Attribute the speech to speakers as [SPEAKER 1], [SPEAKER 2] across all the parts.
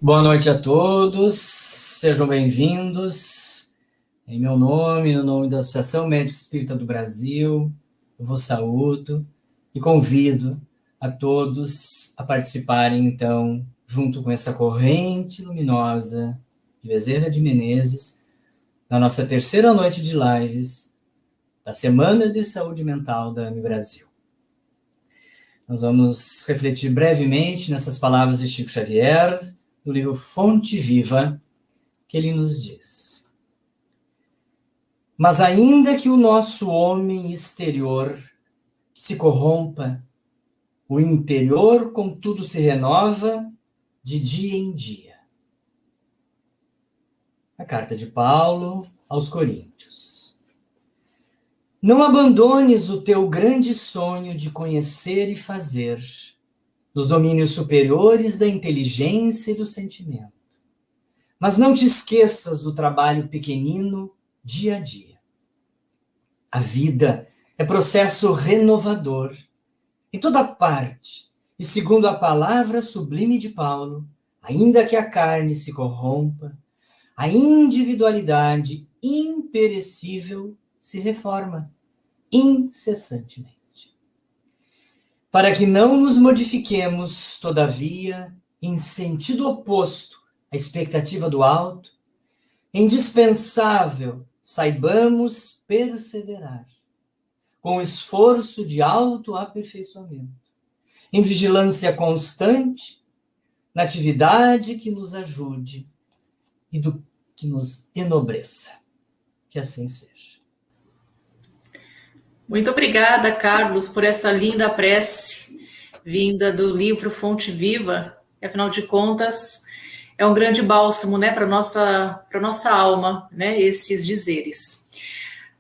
[SPEAKER 1] Boa noite a todos, sejam bem-vindos. Em meu nome, no nome da Associação Médica Espírita do Brasil, eu vos saúdo e convido a todos a participarem, então, junto com essa corrente luminosa de Bezerra de Menezes, na nossa terceira noite de lives da Semana de Saúde Mental da AME Brasil. Nós vamos refletir brevemente nessas palavras de Chico Xavier, do livro Fonte Viva, que ele nos diz: mas ainda que o nosso homem exterior se corrompa, o interior, contudo, se renova de dia em dia. A carta de Paulo aos Coríntios. Não abandones o teu grande sonho de conhecer e fazer nos domínios superiores da inteligência e do sentimento. Mas não te esqueças do trabalho pequenino dia a dia. A vida é processo renovador em toda parte, e segundo a palavra sublime de Paulo, ainda que a carne se corrompa, a individualidade imperecível se reforma incessantemente. Para que não nos modifiquemos, todavia, em sentido oposto à expectativa do alto, é indispensável saibamos perseverar, com esforço de autoaperfeiçoamento, em vigilância constante, na atividade que nos ajude e do que nos enobreça. Que assim seja.
[SPEAKER 2] Muito obrigada, Carlos, por essa linda prece vinda do livro Fonte Viva. Afinal de contas, é um grande bálsamo, né, para nossa alma, né, esses dizeres.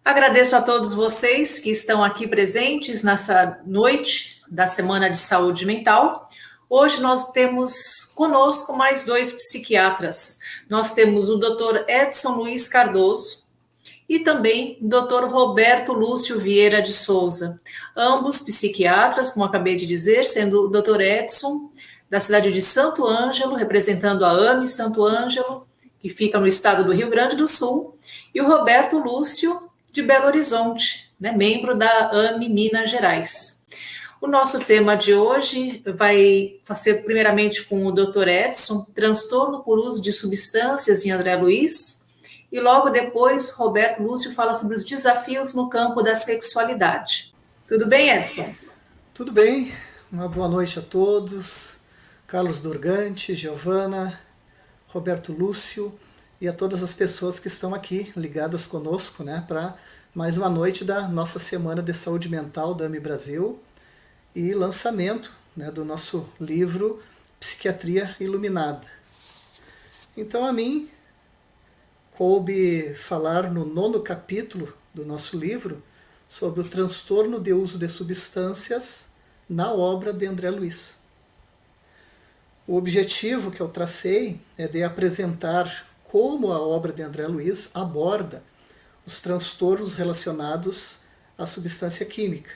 [SPEAKER 2] Agradeço a todos vocês que estão aqui presentes nessa noite da Semana de Saúde Mental. Hoje nós temos conosco mais dois psiquiatras. Nós temos o Dr. Edson Luiz Cardoso e também o Dr. Roberto Lúcio Vieira de Souza, ambos psiquiatras, como acabei de dizer, sendo o Dr. Edson, da cidade de Santo Ângelo, representando a AME Santo Ângelo, que fica no estado do Rio Grande do Sul, e o Roberto Lúcio, de Belo Horizonte, né, membro da AME Minas Gerais. O nosso tema de hoje vai ser primeiramente com o Dr. Edson, transtorno por uso de substâncias em André Luiz, e logo depois, Roberto Lúcio fala sobre os desafios no campo da sexualidade. Tudo bem, Edson?
[SPEAKER 3] Tudo bem, uma boa noite a todos. Carlos Dorgante, Giovana, Roberto Lúcio e a todas as pessoas que estão aqui ligadas conosco, né, para mais uma noite da nossa Semana de Saúde Mental da AME Brasil e lançamento, né, do nosso livro Psiquiatria Iluminada. Então a mim coube falar no 9º capítulo do nosso livro sobre o transtorno de uso de substâncias na obra de André Luiz. O objetivo que eu tracei é de apresentar como a obra de André Luiz aborda os transtornos relacionados à substância química.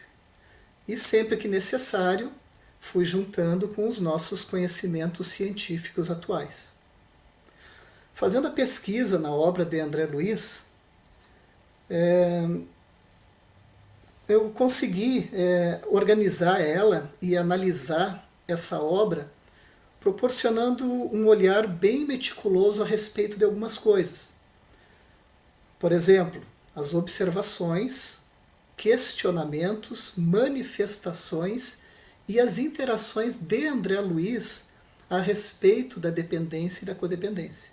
[SPEAKER 3] E sempre que necessário, fui juntando com os nossos conhecimentos científicos atuais. Fazendo a pesquisa na obra de André Luiz, eu consegui organizar ela e analisar essa obra, proporcionando um olhar bem meticuloso a respeito de algumas coisas. Por exemplo, as observações, questionamentos, manifestações e as interações de André Luiz a respeito da dependência e da codependência.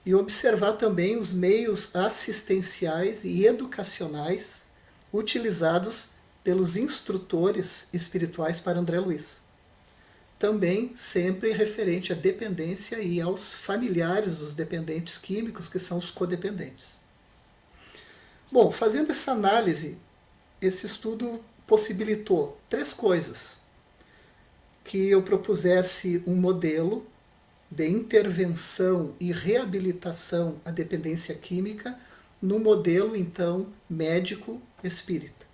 [SPEAKER 3] E observar também os meios assistenciais e educacionais utilizados pelos instrutores espirituais para André Luiz. Também sempre referente à dependência e aos familiares dos dependentes químicos, que são os codependentes. Bom, fazendo essa análise, esse estudo possibilitou 3 coisas. Que eu propusesse um modelo de intervenção e reabilitação à dependência química no modelo, então, médico-espírita.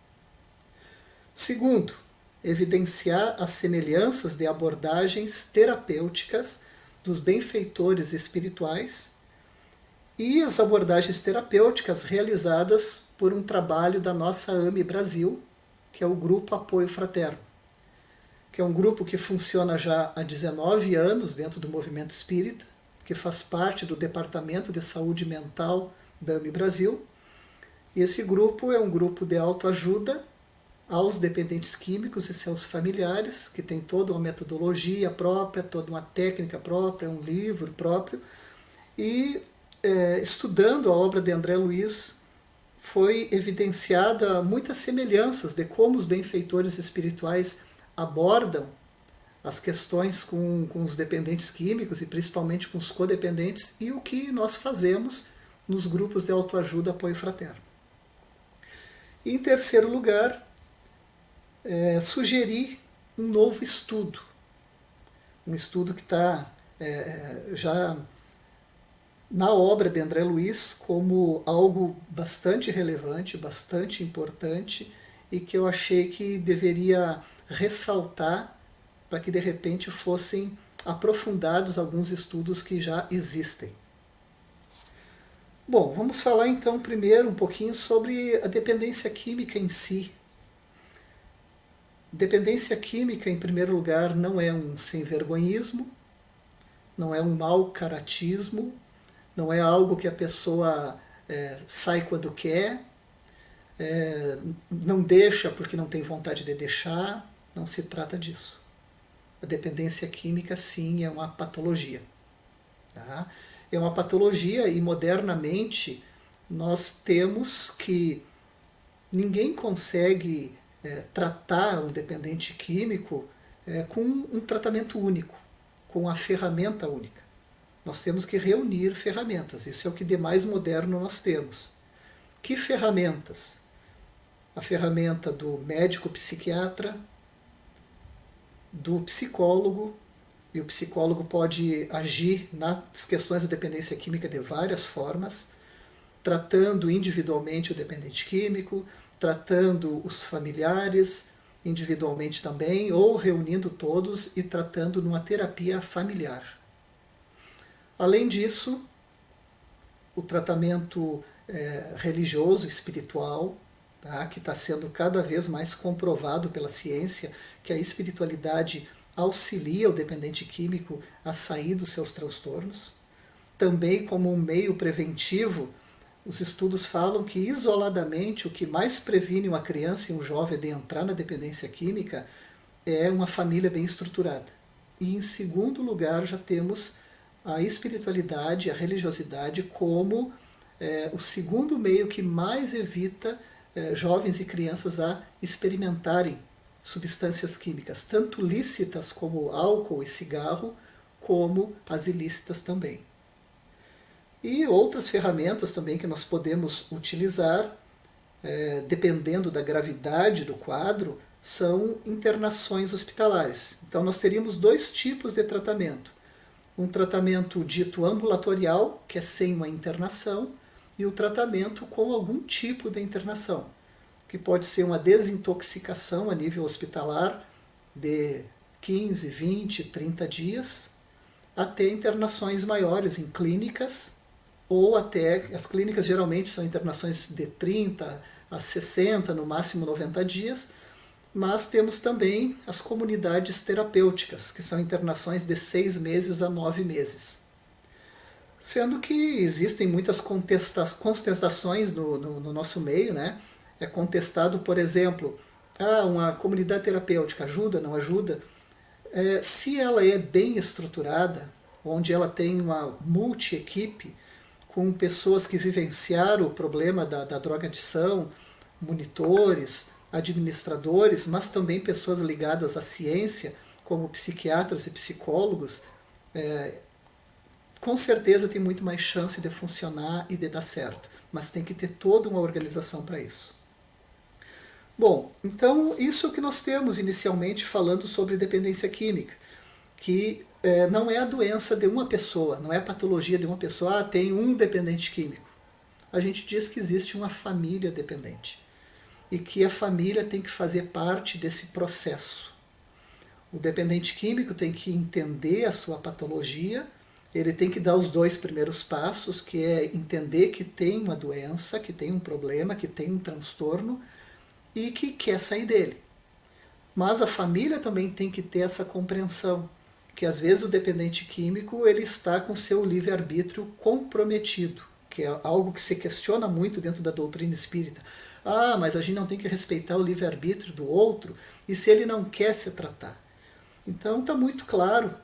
[SPEAKER 3] Segundo, evidenciar as semelhanças de abordagens terapêuticas dos benfeitores espirituais e as abordagens terapêuticas realizadas por um trabalho da nossa AME Brasil, que é o Grupo Apoio Fraterno, que é um grupo que funciona já há 19 anos dentro do movimento espírita, que faz parte do Departamento de Saúde Mental da AME Brasil. E esse grupo é um grupo de autoajuda aos dependentes químicos e seus familiares, que tem toda uma metodologia própria, toda uma técnica própria, um livro próprio. E estudando a obra de André Luiz, foi evidenciada muitas semelhanças de como os benfeitores espirituais abordam as questões com os dependentes químicos e principalmente com os codependentes e o que nós fazemos nos grupos de autoajuda Apoio Fraterno. E, em terceiro lugar, sugeri um novo estudo. Um estudo que está já na obra de André Luiz como algo bastante relevante, bastante importante e que eu achei que deveria ressaltar para que de repente fossem aprofundados alguns estudos que já existem. Bom, vamos falar então primeiro um pouquinho sobre a dependência química em si. Dependência química, em primeiro lugar, não é um sem-vergonhismo, não é um mau caratismo, não é algo que a pessoa sai quando quer, não deixa porque não tem vontade de deixar, não se trata disso. A dependência química, sim, é uma patologia. Tá? É uma patologia e, modernamente, nós temos que ninguém consegue tratar um dependente químico com um tratamento único, com uma ferramenta única. Nós temos que reunir ferramentas, isso é o que de mais moderno nós temos. Que ferramentas? A ferramenta do médico psiquiatra, do psicólogo, e o psicólogo pode agir nas questões da dependência química de várias formas, tratando individualmente o dependente químico, tratando os familiares individualmente também, ou reunindo todos e tratando numa terapia familiar. Além disso, o tratamento religioso, espiritual, tá, que está sendo cada vez mais comprovado pela ciência, que a espiritualidade auxilia o dependente químico a sair dos seus transtornos. Também como um meio preventivo, os estudos falam que isoladamente o que mais previne uma criança e um jovem de entrar na dependência química é uma família bem estruturada. E em segundo lugar já temos a espiritualidade, a religiosidade como o segundo meio que mais evita jovens e crianças a experimentarem substâncias químicas, tanto lícitas como álcool e cigarro, como as ilícitas também. E outras ferramentas também que nós podemos utilizar, dependendo da gravidade do quadro, são internações hospitalares. Então nós teríamos dois tipos de tratamento. Um tratamento dito ambulatorial, que é sem uma internação, e o tratamento com algum tipo de internação, que pode ser uma desintoxicação a nível hospitalar de 15, 20, 30 dias, até internações maiores em clínicas, ou até, as clínicas geralmente são internações de 30 a 60, no máximo 90 dias, mas temos também as comunidades terapêuticas, que são internações de 6 meses a 9 meses. Sendo que existem muitas contestações no nosso meio, né? É contestado, por exemplo, uma comunidade terapêutica ajuda, não ajuda? Se ela é bem estruturada, onde ela tem uma multi-equipe, com pessoas que vivenciaram o problema da drogadição, monitores, administradores, mas também pessoas ligadas à ciência, como psiquiatras e psicólogos, com certeza tem muito mais chance de funcionar e de dar certo, mas tem que ter toda uma organização para isso. Bom, então isso é o que nós temos inicialmente falando sobre dependência química, que não é a doença de uma pessoa, não é a patologia de uma pessoa, tem um dependente químico. A gente diz que existe uma família dependente e que a família tem que fazer parte desse processo. O dependente químico tem que entender a sua patologia, ele tem que dar os 2 primeiros passos, que é entender que tem uma doença, que tem um problema, que tem um transtorno e que quer sair dele. Mas a família também tem que ter essa compreensão, que às vezes o dependente químico ele está com seu livre-arbítrio comprometido, que é algo que se questiona muito dentro da doutrina espírita. Ah, mas a gente não tem que respeitar o livre-arbítrio do outro, e se ele não quer se tratar? Então está muito claro,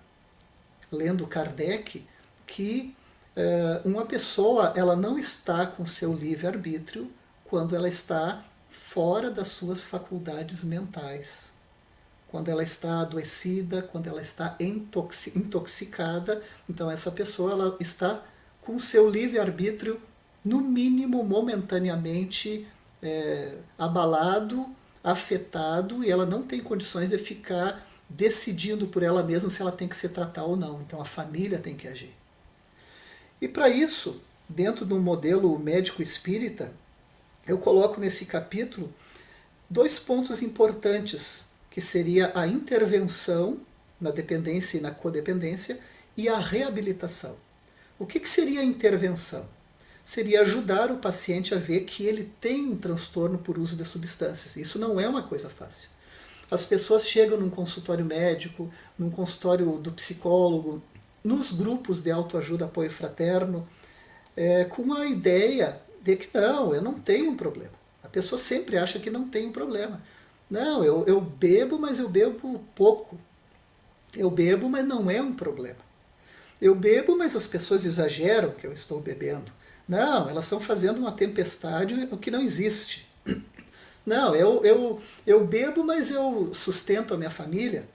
[SPEAKER 3] lendo Kardec, que uma pessoa ela não está com seu livre-arbítrio quando ela está fora das suas faculdades mentais. Quando ela está adoecida, quando ela está intoxicada, então essa pessoa ela está com seu livre-arbítrio, no mínimo momentaneamente abalado, afetado, e ela não tem condições de ficar decidindo por ela mesma se ela tem que se tratar ou não. Então a família tem que agir. E para isso, dentro de um modelo médico espírita, eu coloco nesse capítulo 2 pontos importantes, que seria a intervenção na dependência e na codependência e a reabilitação. O que seria a intervenção? Seria ajudar o paciente a ver que ele tem um transtorno por uso de substâncias. Isso não é uma coisa fácil. As pessoas chegam num consultório médico, num consultório do psicólogo, nos grupos de autoajuda, apoio fraterno, com a ideia de que não, eu não tenho um problema. A pessoa sempre acha que não tem um problema. Não, eu bebo, mas eu bebo pouco. Eu bebo, mas não é um problema. Eu bebo, mas as pessoas exageram que eu estou bebendo. Não, elas estão fazendo uma tempestade, o que não existe. Não, eu bebo, mas eu sustento a minha família.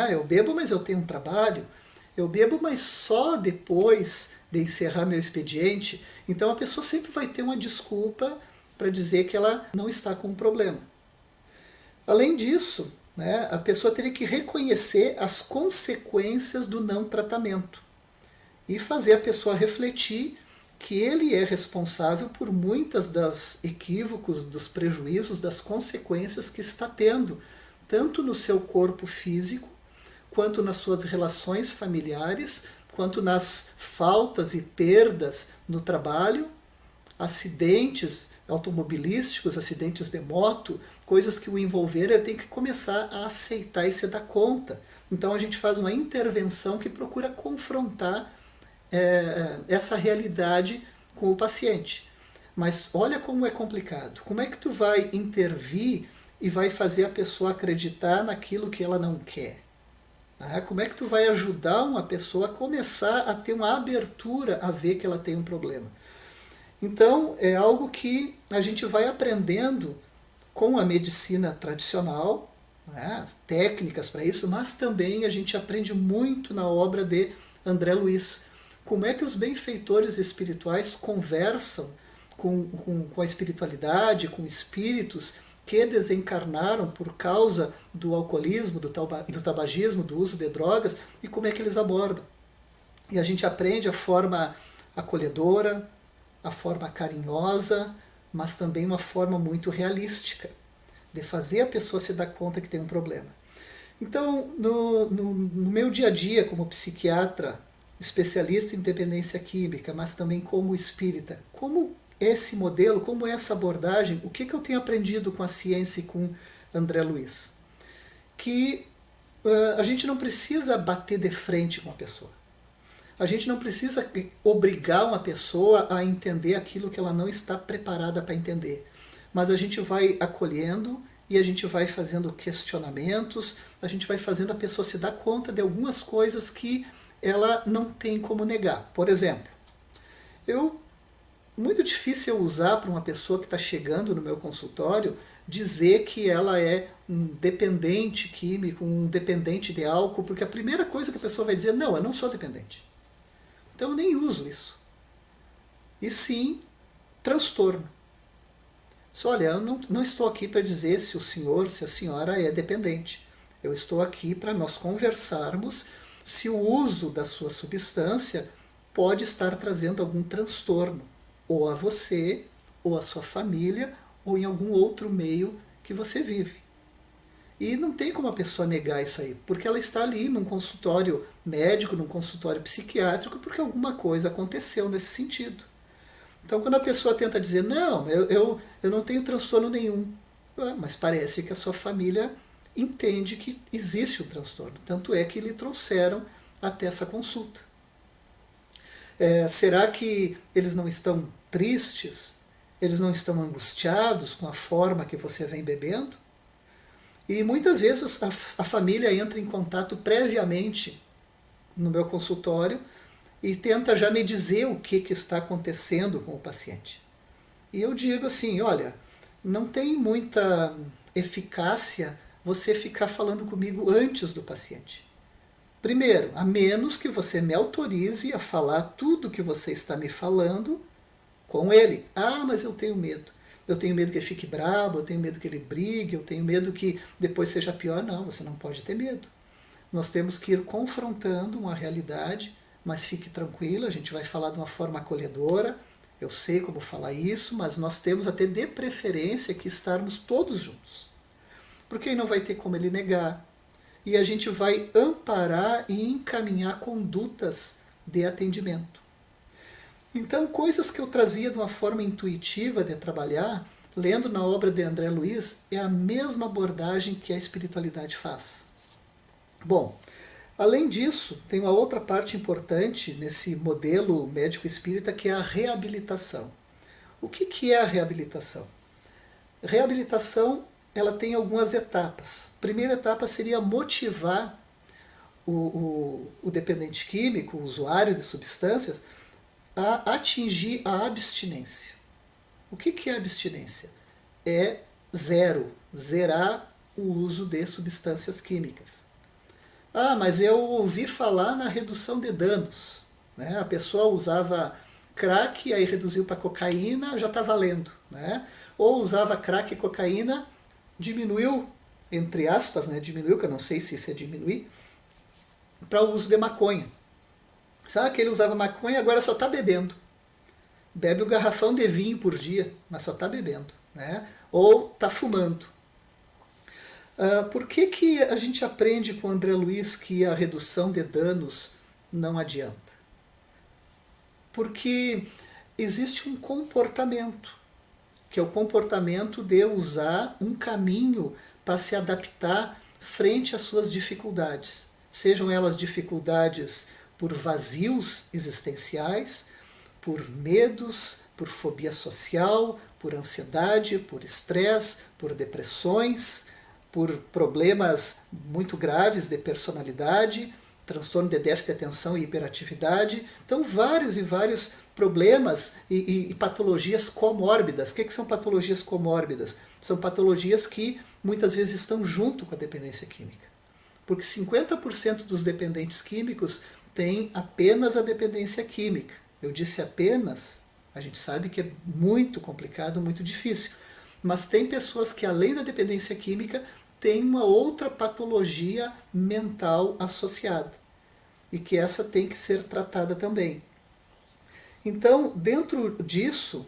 [SPEAKER 3] Eu bebo, mas eu tenho um trabalho. Eu bebo, mas só depois de encerrar meu expediente. Então a pessoa sempre vai ter uma desculpa para dizer que ela não está com um problema. Além disso, a pessoa teria que reconhecer as consequências do não tratamento e fazer a pessoa refletir que ele é responsável por muitas das equívocos, dos prejuízos, das consequências que está tendo, tanto no seu corpo físico, quanto nas suas relações familiares, quanto nas faltas e perdas no trabalho, acidentes automobilísticos, acidentes de moto, coisas que o envolveram, ele tem que começar a aceitar e se dar conta. Então a gente faz uma intervenção que procura confrontar essa realidade com o paciente. Mas olha como é complicado. Como é que tu vai intervir e vai fazer a pessoa acreditar naquilo que ela não quer? Como é que tu vai ajudar uma pessoa a começar a ter uma abertura a ver que ela tem um problema? Então, é algo que a gente vai aprendendo com a medicina tradicional, as técnicas para isso, mas também a gente aprende muito na obra de André Luiz. Como é que os benfeitores espirituais conversam com a espiritualidade, com espíritos que desencarnaram por causa do alcoolismo, do tabagismo, do uso de drogas, e como é que eles abordam. E a gente aprende a forma acolhedora, a forma carinhosa, mas também uma forma muito realística de fazer a pessoa se dar conta que tem um problema. Então, no meu dia a dia como psiquiatra, especialista em dependência química, mas também como espírita, como esse modelo, como essa abordagem, o que eu tenho aprendido com a ciência e com André Luiz? Que a gente não precisa bater de frente com a pessoa. A gente não precisa obrigar uma pessoa a entender aquilo que ela não está preparada para entender. Mas a gente vai acolhendo e a gente vai fazendo questionamentos, a gente vai fazendo a pessoa se dar conta de algumas coisas que ela não tem como negar. Por exemplo, muito difícil eu usar para uma pessoa que está chegando no meu consultório dizer que ela é um dependente químico, um dependente de álcool, porque a primeira coisa que a pessoa vai dizer, não, eu não sou dependente. Então eu nem uso isso. E sim, transtorno. Só, olha, eu não estou aqui para dizer se o senhor, se a senhora é dependente. Eu estou aqui para nós conversarmos se o uso da sua substância pode estar trazendo algum transtorno, ou a você, ou a sua família, ou em algum outro meio que você vive. E não tem como a pessoa negar isso aí, porque ela está ali num consultório médico, num consultório psiquiátrico, porque alguma coisa aconteceu nesse sentido. Então, quando a pessoa tenta dizer, não, eu não tenho transtorno nenhum, mas parece que a sua família entende que existe um transtorno. Tanto é que lhe trouxeram até essa consulta. Será que eles não estão tristes? Eles não estão angustiados com a forma que você vem bebendo? E muitas vezes a família entra em contato previamente no meu consultório e tenta já me dizer o que está acontecendo com o paciente. E eu digo assim, olha, não tem muita eficácia você ficar falando comigo antes do paciente. Primeiro, a menos que você me autorize a falar tudo que você está me falando com ele. Ah, mas eu tenho medo. Eu tenho medo que ele fique bravo, eu tenho medo que ele brigue, eu tenho medo que depois seja pior. Não, você não pode ter medo. Nós temos que ir confrontando uma realidade, mas fique tranquila, a gente vai falar de uma forma acolhedora. Eu sei como falar isso, mas nós temos até de preferência que estarmos todos juntos. Porque aí não vai ter como ele negar. E a gente vai amparar e encaminhar condutas de atendimento. Então, coisas que eu trazia de uma forma intuitiva de trabalhar, lendo na obra de André Luiz, é a mesma abordagem que a espiritualidade faz. Bom, além disso, tem uma outra parte importante nesse modelo médico espírita, que é a reabilitação. O que é a reabilitação? Reabilitação, ela tem algumas etapas. A primeira etapa seria motivar o dependente químico, o usuário de substâncias, a atingir a abstinência. O que é abstinência? É zerar o uso de substâncias químicas. Ah, mas eu ouvi falar na redução de danos. Né? A pessoa usava crack, aí reduziu para cocaína, já está valendo. Né? Ou usava crack e cocaína, diminuiu, entre aspas, né? Diminuiu, que eu não sei se isso é diminuir, para o uso de maconha. Sabe que ele usava maconha e agora só está bebendo. Bebe um garrafão de vinho por dia, mas só está bebendo. Né? Ou está fumando. Por que a gente aprende com André Luiz que a redução de danos não adianta? Porque existe um comportamento, que é o comportamento de usar um caminho para se adaptar frente às suas dificuldades. Sejam elas dificuldades por vazios existenciais, por medos, por fobia social, por ansiedade, por estresse, por depressões, por problemas muito graves de personalidade, transtorno de déficit de atenção e hiperatividade. Então, vários e vários problemas e patologias comórbidas. O que são patologias comórbidas? São patologias que muitas vezes estão junto com a dependência química. Porque 50% dos dependentes químicos têm apenas a dependência química. Eu disse apenas, a gente sabe que é muito complicado, muito difícil. Mas tem pessoas que, além da dependência química, têm uma outra patologia mental associada. E que essa tem que ser tratada também. Então, dentro disso,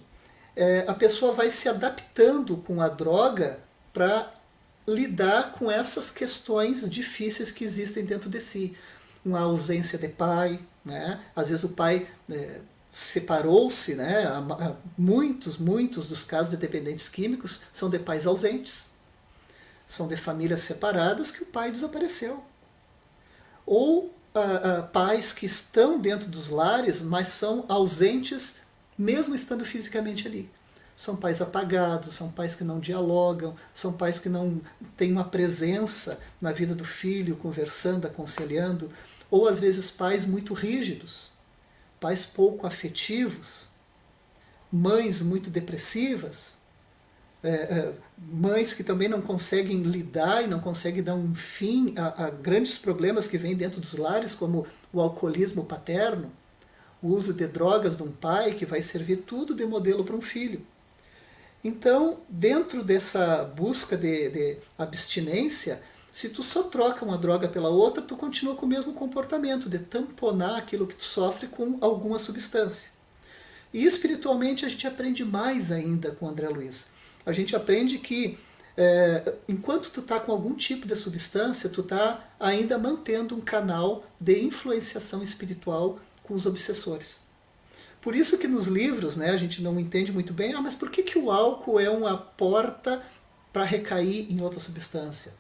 [SPEAKER 3] a pessoa vai se adaptando com a droga para lidar com essas questões difíceis que existem dentro de si. Uma ausência de pai, né? Às vezes o pai separou-se, né? Muitos dos casos de dependentes químicos são de pais ausentes. São de famílias separadas que o pai desapareceu. Ou pais que estão dentro dos lares, mas são ausentes mesmo estando fisicamente ali. São pais apagados, são pais que não dialogam, são pais que não têm uma presença na vida do filho, conversando, aconselhando, ou às vezes pais muito rígidos, pais pouco afetivos, mães muito depressivas, mães que também não conseguem lidar e não conseguem dar um fim a grandes problemas que vêm dentro dos lares, como o alcoolismo paterno, o uso de drogas de um pai, que vai servir tudo de modelo para um filho. Então, dentro dessa busca de abstinência, se tu só troca uma droga pela outra, tu continua com o mesmo comportamento, de tamponar aquilo que tu sofre com alguma substância. E espiritualmente a gente aprende mais ainda com André Luiz. A gente aprende que enquanto tu está com algum tipo de substância, tu está ainda mantendo um canal de influenciação espiritual com os obsessores. Por isso que nos livros, né, a gente não entende muito bem, mas por que o álcool é uma porta para recair em outra substância?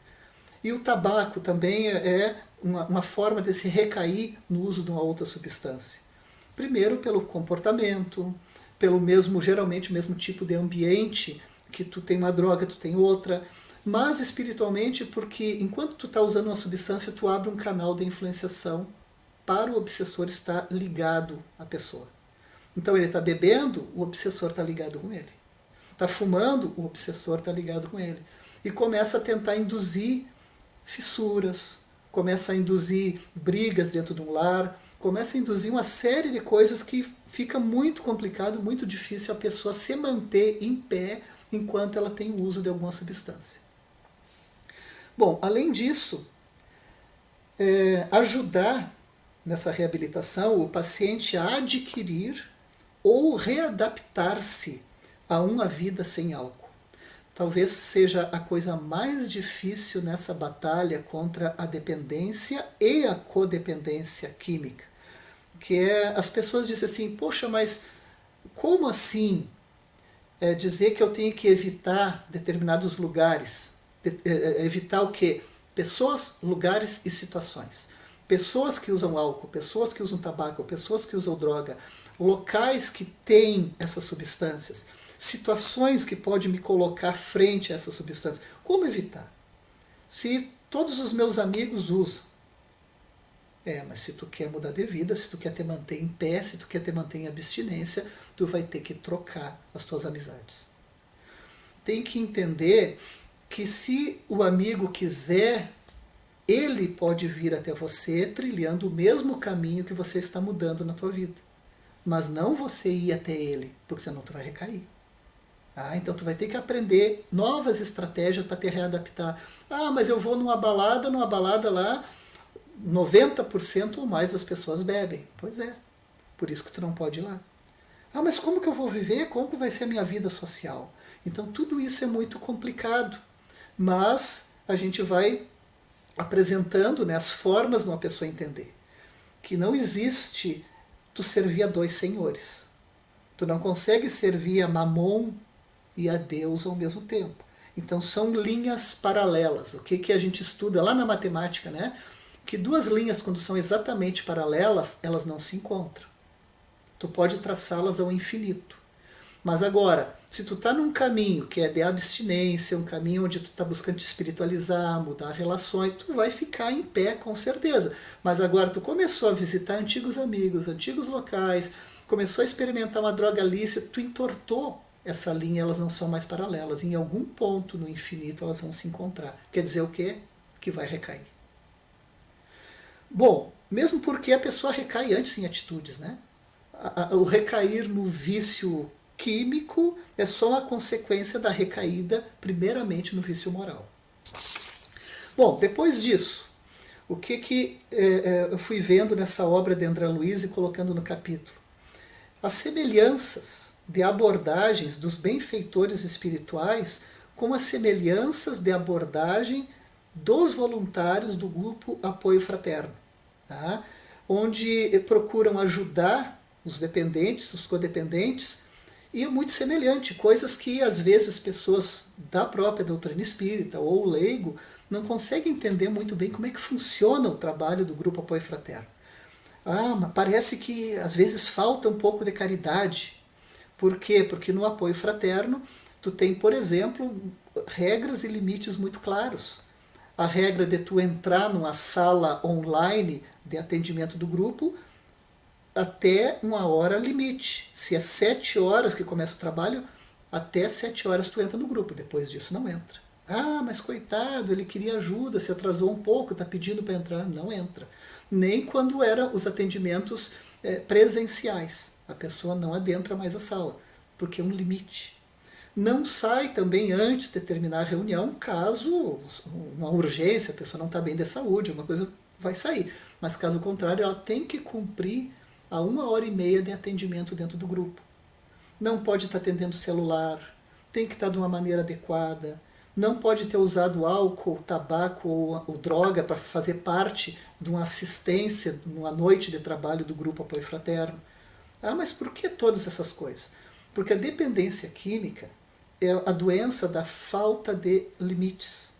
[SPEAKER 3] E o tabaco também é uma forma de se recair no uso de uma outra substância. Primeiro pelo comportamento, pelo mesmo, geralmente o mesmo tipo de ambiente, que tu tem uma droga, tu tem outra, mas espiritualmente porque enquanto tu está usando uma substância, tu abre um canal de influenciação para o obsessor estar ligado à pessoa. Então ele está bebendo, o obsessor está ligado com ele. Está fumando, o obsessor está ligado com ele. E começa a tentar induzir fissuras, começa a induzir brigas dentro de um lar, começa a induzir uma série de coisas que fica muito complicado, muito difícil a pessoa se manter em pé enquanto ela tem o uso de alguma substância. Bom, além disso, ajudar nessa reabilitação o paciente a adquirir ou readaptar-se a uma vida sem álcool. Talvez seja a coisa mais difícil nessa batalha contra a dependência e a codependência química. Que as pessoas dizem assim, poxa, mas como assim dizer que eu tenho que evitar determinados lugares? Evitar o quê? Pessoas, lugares e situações. Pessoas que usam álcool, pessoas que usam tabaco, pessoas que usam droga, locais que têm essas substâncias, situações que podem me colocar frente a essas substâncias. Como evitar? Se todos os meus amigos usam. Mas se tu quer mudar de vida, se tu quer te manter em pé, se tu quer te manter em abstinência, tu vai ter que trocar as tuas amizades. Tem que entender que se o amigo quiser, ele pode vir até você trilhando o mesmo caminho que você está mudando na tua vida. Mas não você ir até ele, porque senão tu vai recair. Então tu vai ter que aprender novas estratégias para te readaptar. Mas eu vou numa balada lá, 90% ou mais das pessoas bebem. Pois é, por isso que tu não pode ir lá. Mas como que eu vou viver? Como que vai ser a minha vida social? Então tudo isso é muito complicado. Mas a gente vai apresentando, né, as formas de uma pessoa entender. Que não existe tu servir a dois senhores. Tu não consegue servir a Mamon e a Deus ao mesmo tempo. Então são linhas paralelas. O que a gente estuda lá na matemática, né? Que duas linhas, quando são exatamente paralelas, elas não se encontram. Tu pode traçá-las ao infinito. Mas agora, se tu está num caminho que é de abstinência, um caminho onde tu está buscando te espiritualizar, mudar relações, tu vai ficar em pé com certeza. Mas agora tu começou a visitar antigos amigos, antigos locais, começou a experimentar uma droga lícita, tu entortou essa linha, elas não são mais paralelas. Em algum ponto no infinito elas vão se encontrar. Quer dizer o quê? Que vai recair. Bom, mesmo porque a pessoa recai antes em atitudes, né? O recair no vício químico é só uma consequência da recaída, primeiramente no vício moral. Bom, depois disso, o que eu fui vendo nessa obra de André Luiz e colocando no capítulo? As semelhanças de abordagens dos benfeitores espirituais com as semelhanças de abordagem dos voluntários do grupo Apoio Fraterno, tá? Onde procuram ajudar os dependentes, os codependentes, e é muito semelhante, coisas que às vezes pessoas da própria doutrina espírita ou leigo não conseguem entender muito bem como é que funciona o trabalho do grupo Apoio Fraterno. Mas parece que às vezes falta um pouco de caridade. Por quê? Porque no Apoio Fraterno tu tem, por exemplo, regras e limites muito claros. A regra de tu entrar numa sala online de atendimento do grupo até uma hora limite. Se é 7 horas que começa o trabalho, até 7 horas tu entra no grupo, depois disso não entra. Mas coitado, ele queria ajuda, se atrasou um pouco, está pedindo para entrar, não entra. Nem quando eram os atendimentos presenciais, a pessoa não adentra mais a sala, porque é um limite. Não sai também antes de terminar a reunião, caso uma urgência, a pessoa não está bem de saúde, uma coisa vai sair. Mas caso contrário, ela tem que cumprir a 1h30 de atendimento dentro do grupo. Não pode estar atendendo celular, tem que estar de uma maneira adequada, não pode ter usado álcool, tabaco ou droga para fazer parte de uma assistência numa noite de trabalho do grupo Apoio Fraterno. Ah, mas por que todas essas coisas? Porque a dependência química é a doença da falta de limites.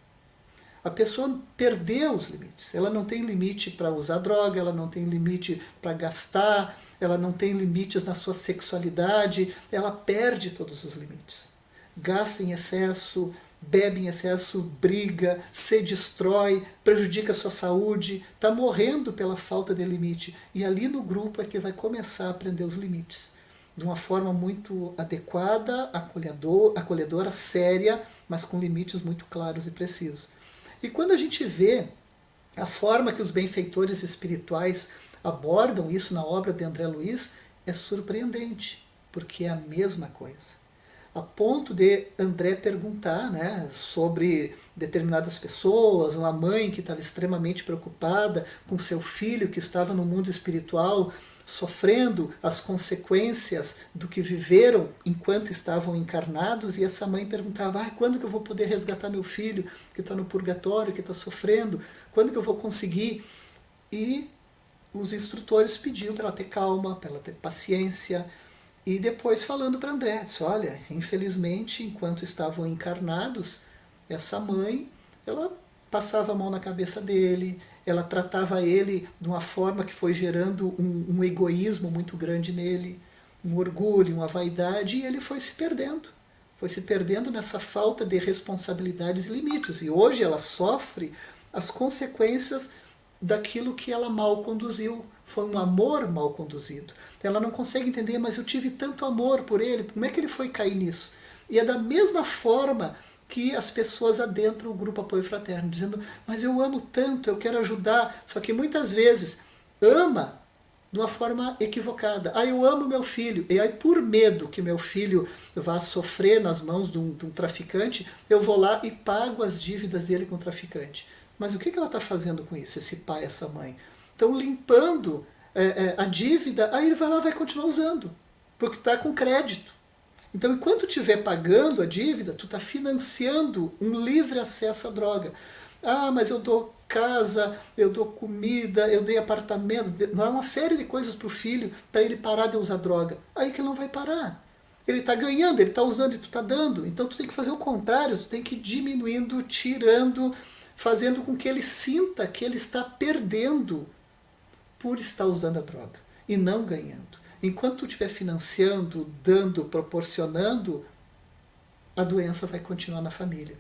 [SPEAKER 3] A pessoa perdeu os limites. Ela não tem limite para usar droga, ela não tem limite para gastar, ela não tem limites na sua sexualidade, ela perde todos os limites. Gasta em excesso, bebe em excesso, briga, se destrói, prejudica a sua saúde, está morrendo pela falta de limite. E ali no grupo é que vai começar a aprender os limites. De uma forma muito adequada, acolhedora, séria, mas com limites muito claros e precisos. E quando a gente vê a forma que os benfeitores espirituais abordam isso na obra de André Luiz, é surpreendente, porque é a mesma coisa. A ponto de André perguntar, né, sobre determinadas pessoas, uma mãe que estava extremamente preocupada com seu filho que estava no mundo espiritual, sofrendo as consequências do que viveram enquanto estavam encarnados, e essa mãe perguntava, quando que eu vou poder resgatar meu filho que está no purgatório, que está sofrendo, quando que eu vou conseguir? E os instrutores pediam para ela ter calma, para ela ter paciência, e depois falando para André, disse, olha, infelizmente, enquanto estavam encarnados, essa mãe, ela passava a mão na cabeça dele, ela tratava ele de uma forma que foi gerando um egoísmo muito grande nele, um orgulho, uma vaidade, e ele foi se perdendo nessa falta de responsabilidades e limites. E hoje ela sofre as consequências daquilo que ela mal conduziu. Foi um amor mal conduzido. Ela não consegue entender, mas eu tive tanto amor por ele, como é que ele foi cair nisso? E é da mesma forma que as pessoas adentram o grupo Apoio Fraterno, dizendo, mas eu amo tanto, eu quero ajudar, só que muitas vezes ama de uma forma equivocada. Eu amo meu filho, e aí por medo que meu filho vá sofrer nas mãos de um traficante, eu vou lá e pago as dívidas dele com o traficante. Mas o que ela está fazendo com isso, esse pai, essa mãe? Estão limpando a dívida, aí ele vai lá e vai continuar usando, porque está com crédito. Então, enquanto estiver pagando a dívida, tu está financiando um livre acesso à droga. Mas eu dou casa, eu dou comida, eu dei apartamento, dá uma série de coisas para o filho, para ele parar de usar droga. Aí que ele não vai parar. Ele está ganhando, ele está usando e tu está dando. Então, tu tem que fazer o contrário, tu tem que ir diminuindo, tirando, fazendo com que ele sinta que ele está perdendo por estar usando a droga e não ganhando. Enquanto tu estiver financiando, dando, proporcionando, a doença vai continuar na família.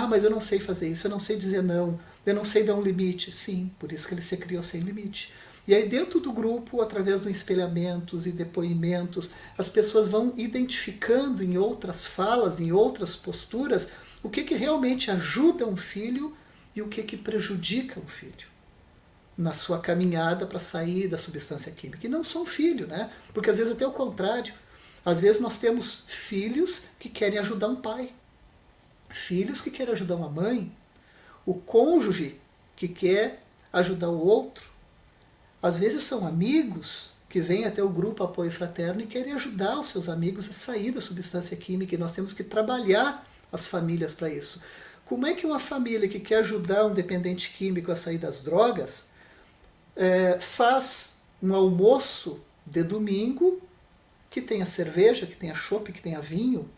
[SPEAKER 3] Mas eu não sei fazer isso, eu não sei dizer não, eu não sei dar um limite. Sim, por isso que ele se criou sem limite. E aí dentro do grupo, através de espelhamentos e depoimentos, as pessoas vão identificando em outras falas, em outras posturas, o que realmente ajuda um filho e o que prejudica um filho na sua caminhada para sair da substância química. E não só um filho, né? Porque às vezes até o contrário. Às vezes nós temos filhos que querem ajudar um pai, filhos que querem ajudar uma mãe, o cônjuge que quer ajudar o outro. Às vezes são amigos que vêm até o grupo Apoio Fraterno e querem ajudar os seus amigos a sair da substância química, e nós temos que trabalhar as famílias para isso. Como é que uma família que quer ajudar um dependente químico a sair das drogas faz um almoço de domingo que tenha cerveja, que tenha chopp, que tenha vinho?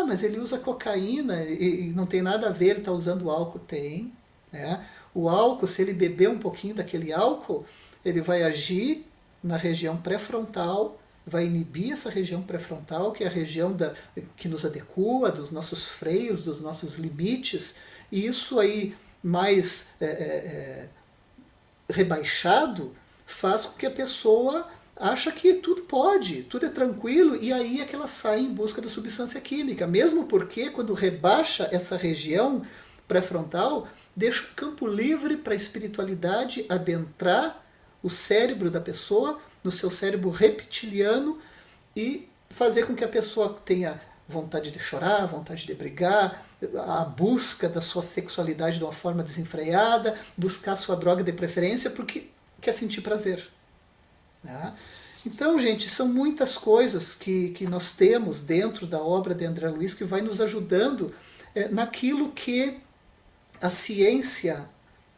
[SPEAKER 3] Mas ele usa cocaína e não tem nada a ver, ele está usando álcool. Tem. Né? O álcool, se ele beber um pouquinho daquele álcool, ele vai agir na região pré-frontal, vai inibir essa região pré-frontal, que é a região que nos adequa, dos nossos freios, dos nossos limites, e isso aí mais rebaixado faz com que a pessoa acha que tudo pode, tudo é tranquilo, e aí é que ela sai em busca da substância química, mesmo porque quando rebaixa essa região pré-frontal, deixa o campo livre para a espiritualidade adentrar o cérebro da pessoa, no seu cérebro reptiliano, e fazer com que a pessoa tenha vontade de chorar, vontade de brigar, a busca da sua sexualidade de uma forma desenfreada, buscar sua droga de preferência porque quer sentir prazer. Né? Então, gente, são muitas coisas que nós temos dentro da obra de André Luiz que vai nos ajudando naquilo que a ciência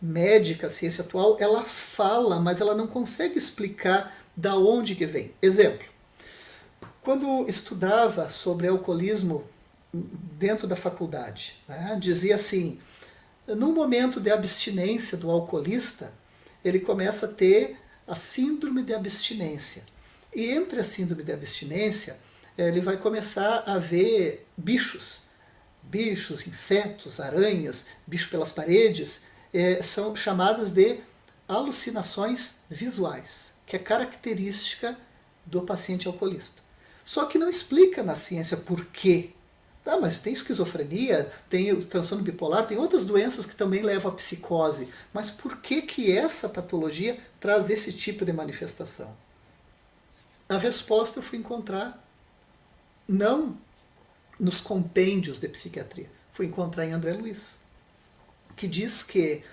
[SPEAKER 3] médica, a ciência atual, ela fala, mas ela não consegue explicar da onde que vem. Exemplo, quando estudava sobre alcoolismo dentro da faculdade, né, dizia assim, no momento de abstinência do alcoolista, ele começa a ter a síndrome de abstinência. E entre a síndrome de abstinência, ele vai começar a ver bichos, insetos, aranhas, bichos pelas paredes, são chamadas de alucinações visuais, que é característica do paciente alcoolista. Só que não explica na ciência por quê. Tá, mas tem esquizofrenia, tem o transtorno bipolar, tem outras doenças que também levam à psicose. Mas por que que essa patologia traz esse tipo de manifestação? A resposta eu fui encontrar não nos compêndios de psiquiatria, fui encontrar em André Luiz, que diz que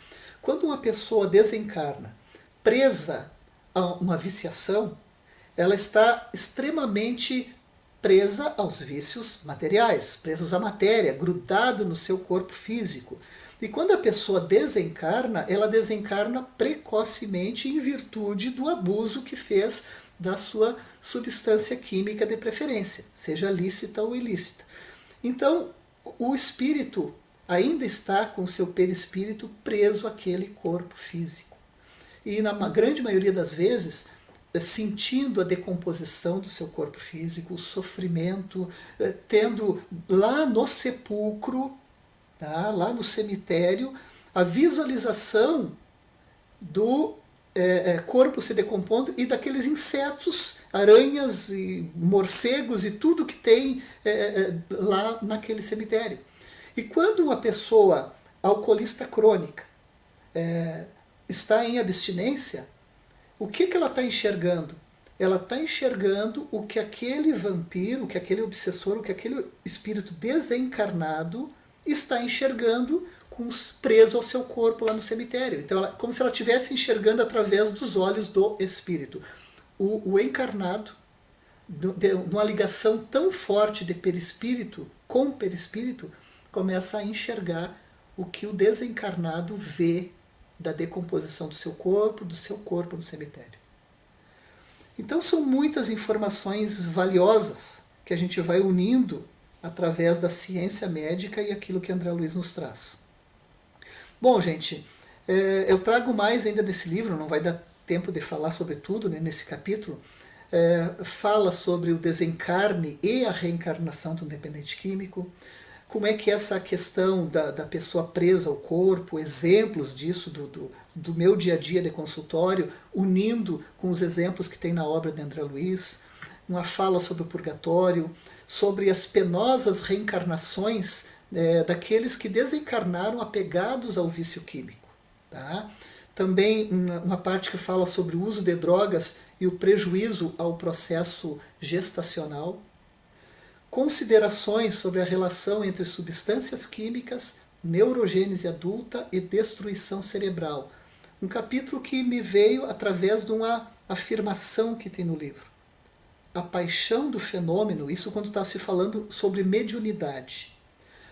[SPEAKER 3] quando uma pessoa desencarna presa a uma viciação, ela está extremamente presa aos vícios materiais, presos à matéria, grudado no seu corpo físico. E quando a pessoa desencarna, ela desencarna precocemente em virtude do abuso que fez da sua substância química de preferência, seja lícita ou ilícita. Então, o espírito ainda está com o seu perispírito preso àquele corpo físico. E na grande maioria das vezes, sentindo a decomposição do seu corpo físico, o sofrimento, tendo lá no sepulcro, tá, lá no cemitério, a visualização do corpo se decompondo e daqueles insetos, aranhas e morcegos e tudo que tem lá naquele cemitério. E quando uma pessoa alcoolista crônica está em abstinência, o que ela está enxergando? Ela está enxergando o que aquele vampiro, o que aquele obsessor, o que aquele espírito desencarnado está enxergando preso ao seu corpo lá no cemitério. Então, como se ela estivesse enxergando através dos olhos do espírito. O encarnado, de uma ligação tão forte de perispírito com perispírito, começa a enxergar o que o desencarnado vê da decomposição do seu corpo no cemitério. Então são muitas informações valiosas que a gente vai unindo através da ciência médica e aquilo que André Luiz nos traz. Bom, gente, eu trago mais ainda nesse livro, não vai dar tempo de falar sobre tudo, né, nesse capítulo. Fala sobre o desencarne e a reencarnação do dependente químico, como é que essa questão da pessoa presa ao corpo, exemplos disso do meu dia a dia de consultório, unindo com os exemplos que tem na obra de André Luiz, uma fala sobre o purgatório, sobre as penosas reencarnações daqueles que desencarnaram apegados ao vício químico. Tá? Também uma parte que fala sobre o uso de drogas e o prejuízo ao processo gestacional. Considerações sobre a relação entre substâncias químicas, neurogênese adulta e destruição cerebral. Um capítulo que me veio através de uma afirmação que tem no livro. A paixão do fenômeno, isso quando está se falando sobre mediunidade.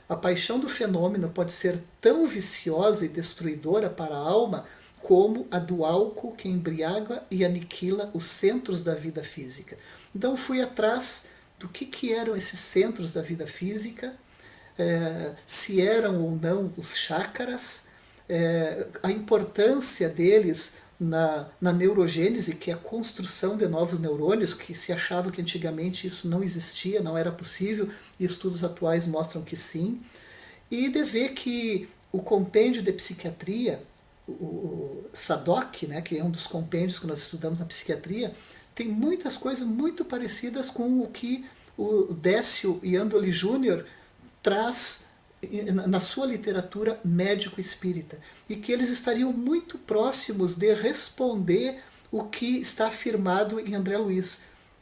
[SPEAKER 3] A paixão do fenômeno pode ser tão viciosa e destruidora para a alma como a do álcool que embriaga e aniquila os centros da vida física. Então fui atrás do que eram esses centros da vida física, se eram ou não os chácaras, a importância deles na neurogênese, que é a construção de novos neurônios, que se achava que antigamente isso não existia, não era possível, e estudos atuais mostram que sim. E de ver que o compêndio de psiquiatria, o SADOC, né, que é um dos compêndios que nós estudamos na psiquiatria, tem muitas coisas muito parecidas com o que o Décio Iandoli Júnior traz na sua literatura médico-espírita, e que eles estariam muito próximos de responder o que está afirmado em André Luiz,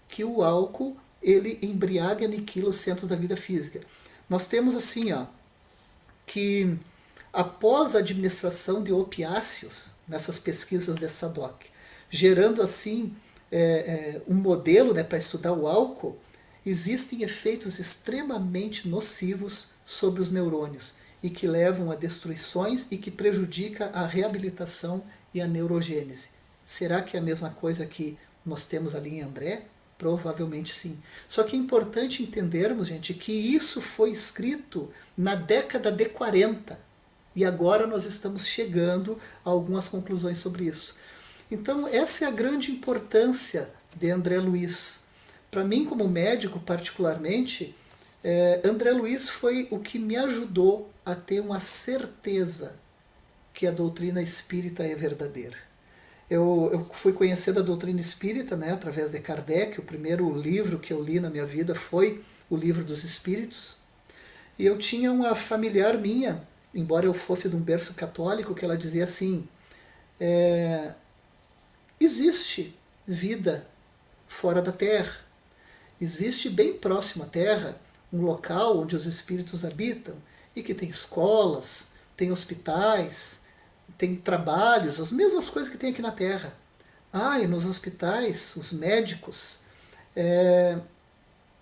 [SPEAKER 3] que o álcool ele embriaga e aniquila os centros da vida física. Nós temos assim, que após a administração de opiáceos nessas pesquisas de SADOC, gerando assim um modelo, né, para estudar o álcool, existem efeitos extremamente nocivos sobre os neurônios e que levam a destruições e que prejudica a reabilitação e a neurogênese. Será que é a mesma coisa que nós temos ali em André? Provavelmente sim. Só que é importante entendermos, gente, que isso foi escrito na década de 40. E agora nós estamos chegando a algumas conclusões sobre isso. Então, essa é a grande importância de André Luiz. Para mim, como médico, particularmente, André Luiz foi o que me ajudou a ter uma certeza que a doutrina espírita é verdadeira. Eu fui conhecendo a doutrina espírita, né, através de Kardec. O primeiro livro que eu li na minha vida foi o Livro dos Espíritos. E eu tinha uma familiar minha, embora eu fosse de um berço católico, que ela dizia assim, existe vida fora da Terra. Existe bem próximo à Terra um local onde os espíritos habitam e que tem escolas, tem hospitais, tem trabalhos, as mesmas coisas que tem aqui na Terra. E nos hospitais, os médicos,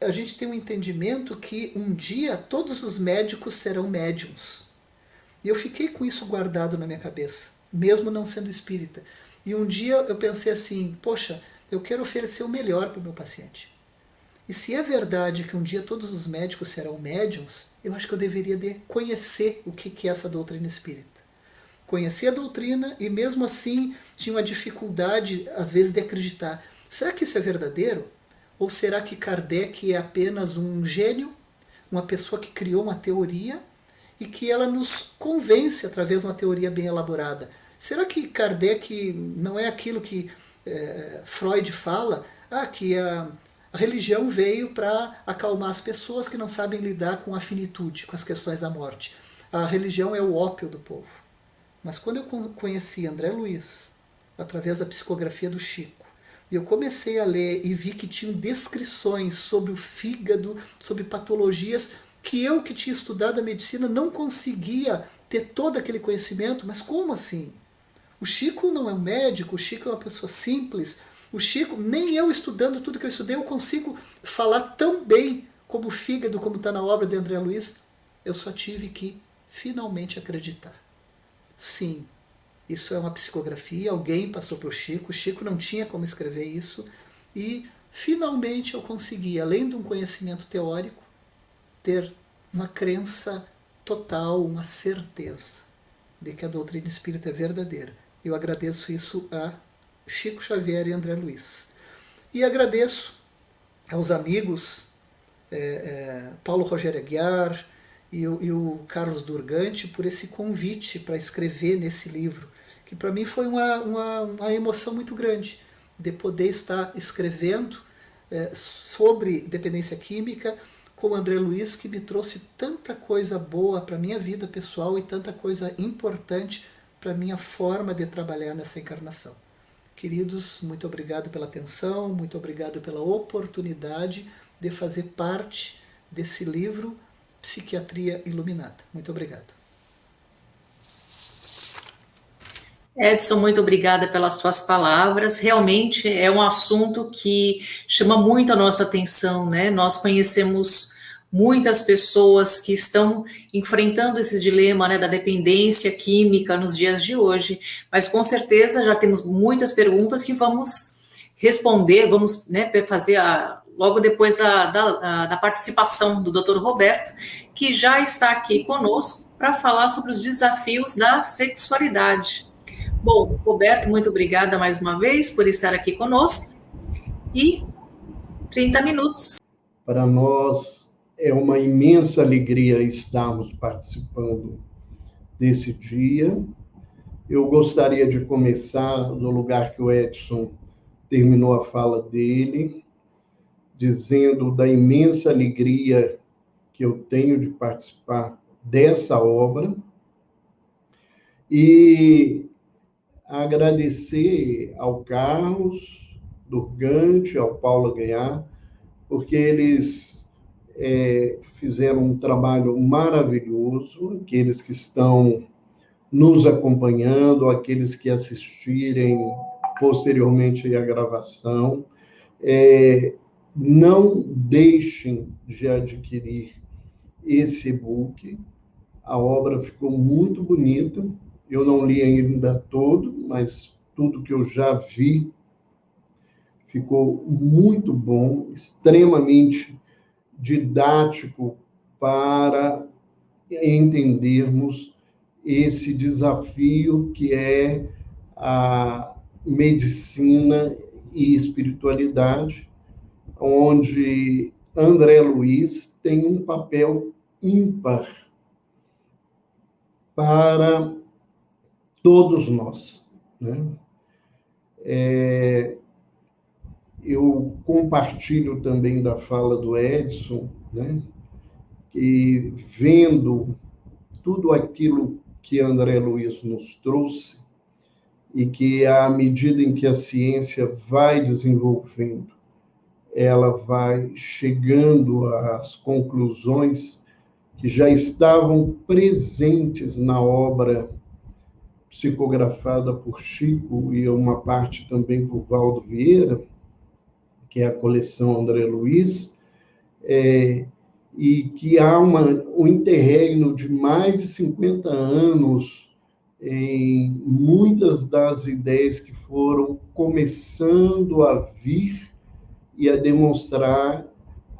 [SPEAKER 3] a gente tem um entendimento que um dia todos os médicos serão médiums. E eu fiquei com isso guardado na minha cabeça, mesmo não sendo espírita. E um dia eu pensei assim, poxa, eu quero oferecer o melhor para o meu paciente. E se é verdade que um dia todos os médicos serão médiums, eu acho que eu deveria conhecer o que é essa doutrina espírita. Conhecer a doutrina e mesmo assim tinha uma dificuldade, às vezes, de acreditar. Será que isso é verdadeiro? Ou será que Kardec é apenas um gênio, uma pessoa que criou uma teoria e que ela nos convence através de uma teoria bem elaborada? Será que Kardec não é aquilo que Freud fala? Que a religião veio para acalmar as pessoas que não sabem lidar com a finitude, com as questões da morte. A religião é o ópio do povo. Mas quando eu conheci André Luiz, através da psicografia do Chico, e eu comecei a ler e vi que tinham descrições sobre o fígado, sobre patologias, que eu que tinha estudado a medicina não conseguia ter todo aquele conhecimento. Mas como assim? O Chico não é um médico, o Chico é uma pessoa simples. O Chico, nem eu estudando tudo que eu estudei, eu consigo falar tão bem como o fígado, como está na obra de André Luiz. Eu só tive que finalmente acreditar. Sim, isso é uma psicografia, alguém passou para o Chico não tinha como escrever isso, e finalmente eu consegui, além de um conhecimento teórico, ter uma crença total, uma certeza de que a doutrina espírita é verdadeira. Eu agradeço isso a Chico Xavier e André Luiz. E agradeço aos amigos Paulo Rogério Aguiar e o Carlos Durgante por esse convite para escrever nesse livro, que para mim foi uma emoção muito grande, de poder estar escrevendo sobre dependência química com André Luiz, que me trouxe tanta coisa boa para a minha vida pessoal e tanta coisa importante para a minha forma de trabalhar nessa encarnação. Queridos, muito obrigado pela atenção, muito obrigado pela oportunidade de fazer parte desse livro Psiquiatria Iluminada. Muito obrigado.
[SPEAKER 2] Edson, muito obrigada pelas suas palavras. Realmente é um assunto que chama muito a nossa atenção, né? Nós conhecemos muitas pessoas que estão enfrentando esse dilema, né, da dependência química nos dias de hoje, mas com certeza já temos muitas perguntas que vamos responder, vamos, né, fazer logo depois da participação do Dr. Roberto, que já está aqui conosco para falar sobre os desafios da sexualidade. Bom, Roberto, muito obrigada mais uma vez por estar aqui conosco. E 30 minutos.
[SPEAKER 4] Para nós é uma imensa alegria estarmos participando desse dia. Eu gostaria de começar no lugar que o Edson terminou a fala dele, dizendo da imensa alegria que eu tenho de participar dessa obra e agradecer ao Carlos Durgante, ao Paulo Aguiar, porque eles fizeram um trabalho maravilhoso, aqueles que estão nos acompanhando, aqueles que assistirem posteriormente à gravação. não deixem de adquirir esse e-book. A obra ficou muito bonita. Eu não li ainda todo, mas tudo que eu já vi ficou muito bom, extremamente didático para entendermos esse desafio que é a medicina e espiritualidade, onde André Luiz tem um papel ímpar para todos nós, né? Eu compartilho também da fala do Edson, né? Que vendo tudo aquilo que André Luiz nos trouxe e que, à medida em que a ciência vai desenvolvendo, ela vai chegando às conclusões que já estavam presentes na obra psicografada por Chico e uma parte também por Valdo Vieira, que é a coleção André Luiz, e que há um interregno de mais de 50 anos em muitas das ideias que foram começando a vir e a demonstrar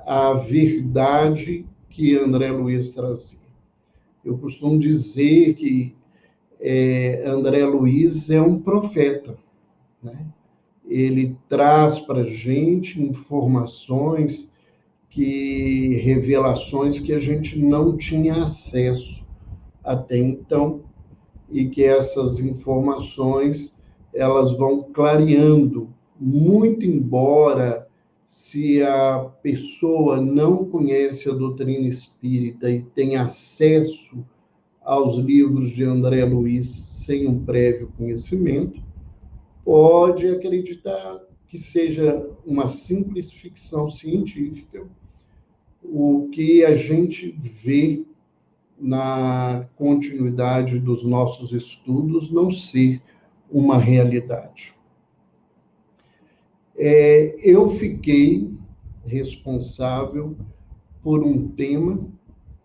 [SPEAKER 4] a verdade que André Luiz trazia. Eu costumo dizer que André Luiz é um profeta, né? Ele traz para a gente informações, revelações que a gente não tinha acesso até então, e que essas informações elas vão clareando, muito embora, se a pessoa não conhece a doutrina espírita e tem acesso aos livros de André Luiz sem um prévio conhecimento, pode acreditar que seja uma simples ficção científica, o que a gente vê na continuidade dos nossos estudos não ser uma realidade. Eu fiquei responsável por um tema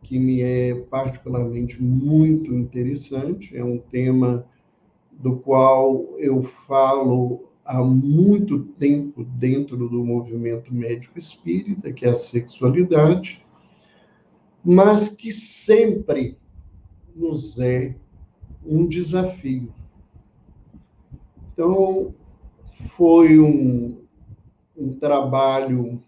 [SPEAKER 4] que me é particularmente muito interessante, é um tema do qual eu falo há muito tempo dentro do movimento médico espírita, que é a sexualidade, mas que sempre nos é um desafio. Então, foi um trabalho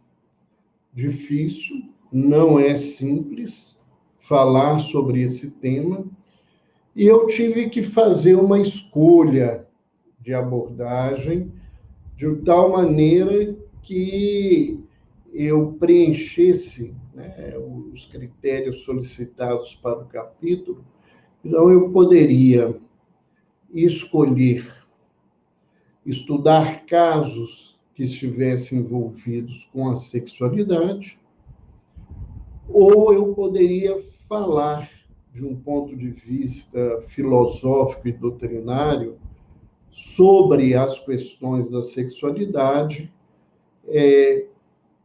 [SPEAKER 4] difícil, não é simples falar sobre esse tema, e eu tive que fazer uma escolha de abordagem de tal maneira que eu preenchesse, né, os critérios solicitados para o capítulo. Então, eu poderia escolher estudar casos que estivessem envolvidos com a sexualidade, ou eu poderia falar de um ponto de vista filosófico e doutrinário sobre as questões da sexualidade,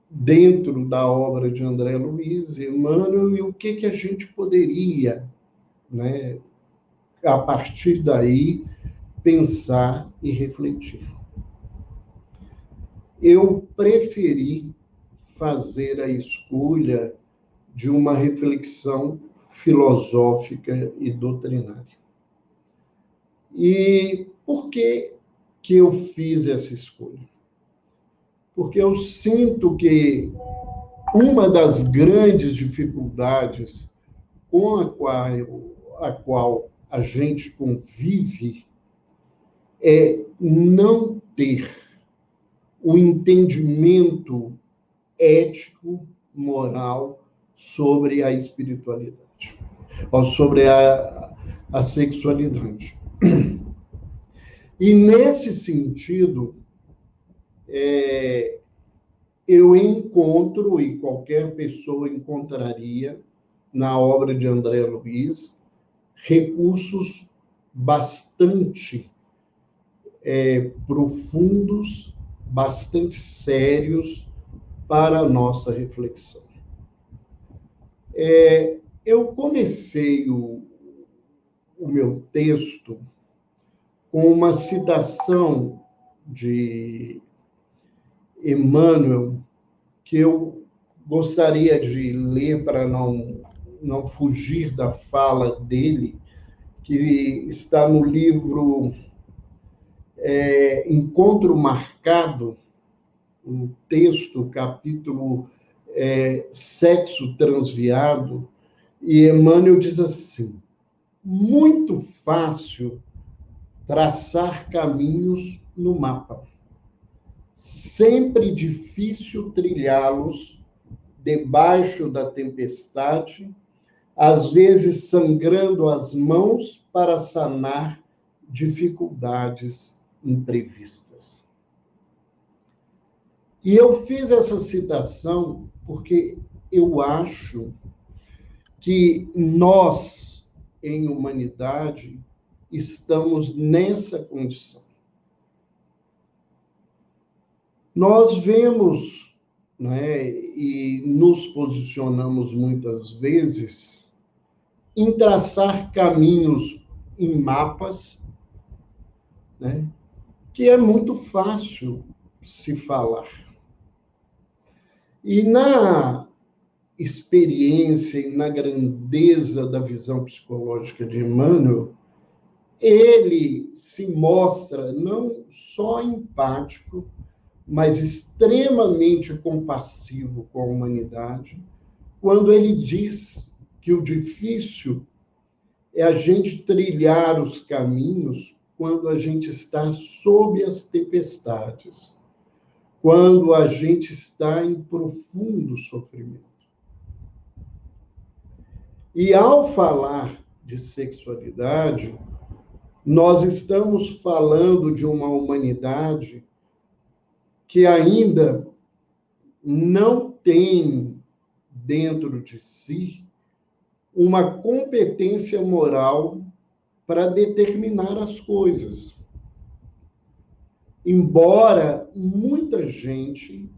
[SPEAKER 4] dentro da obra de André Luiz e Emmanuel, e o que a gente poderia, né, a partir daí, pensar e refletir. Eu preferi fazer a escolha de uma reflexão filosófica e doutrinária. E por que eu fiz essa escolha? Porque eu sinto que uma das grandes dificuldades com a qual a gente convive é não ter o entendimento ético, moral sobre a espiritualidade, ou sobre a sexualidade. E, nesse sentido, eu encontro, e qualquer pessoa encontraria, na obra de André Luiz, recursos bastante profundos, bastante sérios, para a nossa reflexão. Eu comecei o meu texto com uma citação de Emmanuel, que eu gostaria de ler para não fugir da fala dele, que está no livro Encontro Marcado, o texto, capítulo Sexo Transviado, e Emmanuel diz assim: muito fácil traçar caminhos no mapa, sempre difícil trilhá-los debaixo da tempestade, às vezes sangrando as mãos para sanar dificuldades imprevistas. E eu fiz essa citação porque eu acho que nós, em humanidade, estamos nessa condição. Nós vemos, né, e nos posicionamos muitas vezes em traçar caminhos em mapas, né, que é muito fácil se falar. E na experiência e na grandeza da visão psicológica de Emmanuel, ele se mostra não só empático, mas extremamente compassivo com a humanidade, quando ele diz que o difícil é a gente trilhar os caminhos quando a gente está sob as tempestades, quando a gente está em profundo sofrimento. E ao falar de sexualidade, nós estamos falando de uma humanidade que ainda não tem dentro de si uma competência moral para determinar as coisas. Embora muita gente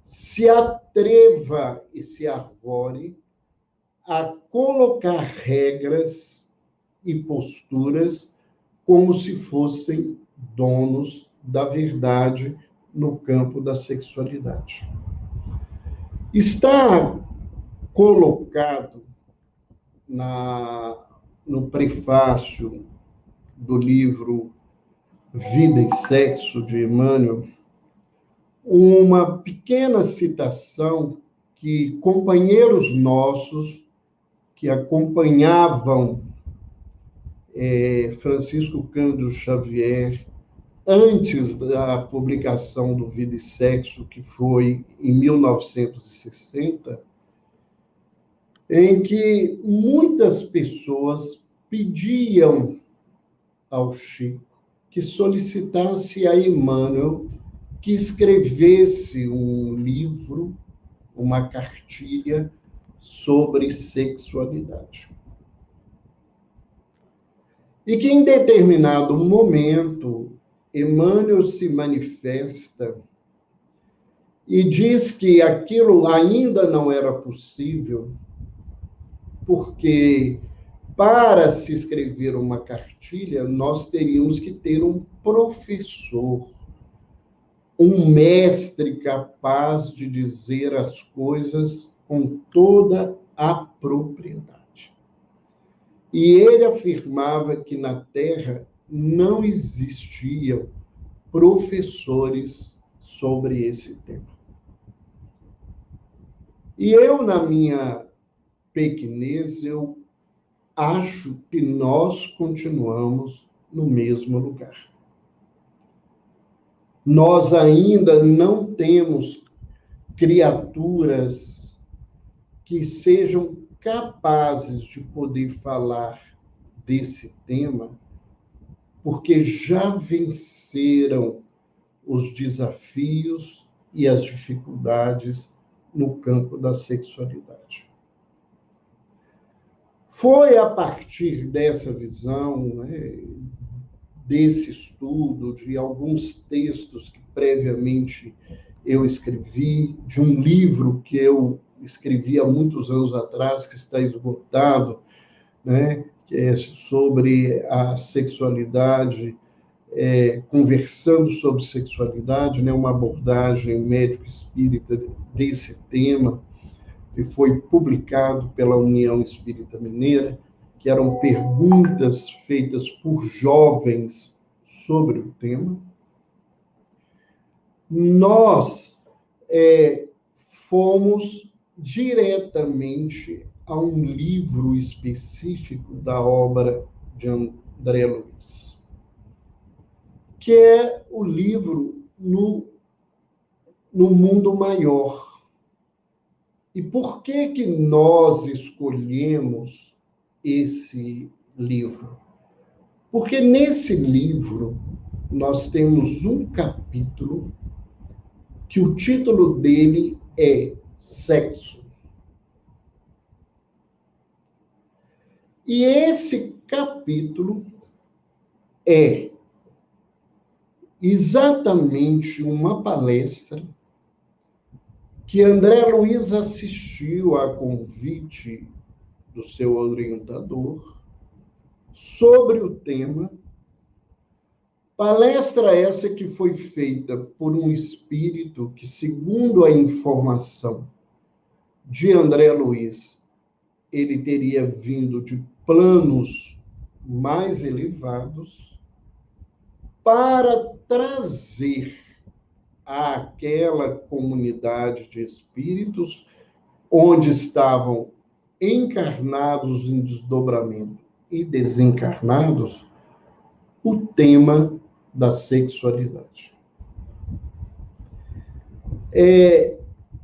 [SPEAKER 4] se atreva e se arvore a colocar regras e posturas como se fossem donos da verdade no campo da sexualidade. Está colocado no prefácio do livro Vida e Sexo, de Emmanuel, uma pequena citação que companheiros nossos que acompanhavam Francisco Cândido Xavier antes da publicação do Vida e Sexo, que foi em 1960, em que muitas pessoas pediam ao Chico que solicitasse a Emmanuel que escrevesse um livro, uma cartilha sobre sexualidade. E que em determinado momento Emmanuel se manifesta e diz que aquilo ainda não era possível, porque para se escrever uma cartilha, nós teríamos que ter um professor, um mestre capaz de dizer as coisas com toda a propriedade. E ele afirmava que na Terra não existiam professores sobre esse tema. E eu, na minha pequenez, eu acho que nós continuamos no mesmo lugar. Nós ainda não temos criaturas que sejam capazes de poder falar desse tema, porque já venceram os desafios e as dificuldades no campo da sexualidade. Foi a partir dessa visão, né, desse estudo, de alguns textos que previamente eu escrevi, de um livro que eu escrevi há muitos anos atrás, que está esgotado, né? Que é sobre a sexualidade, conversando sobre sexualidade, né? Uma abordagem médico-espírita desse tema, que foi publicado pela União Espírita Mineira, que eram perguntas feitas por jovens sobre o tema. Nós fomos diretamente a um livro específico da obra de André Luiz, que é o livro No Mundo Maior. E por que nós escolhemos esse livro? Porque nesse livro nós temos um capítulo que o título dele é Sexo. E esse capítulo é exatamente uma palestra que André Luiz assistiu a convite do seu orientador sobre o tema. Palestra essa que foi feita por um espírito que, segundo a informação de André Luiz, ele teria vindo de planos mais elevados para trazer àquela comunidade de espíritos onde estavam encarnados em desdobramento e desencarnados o tema da sexualidade.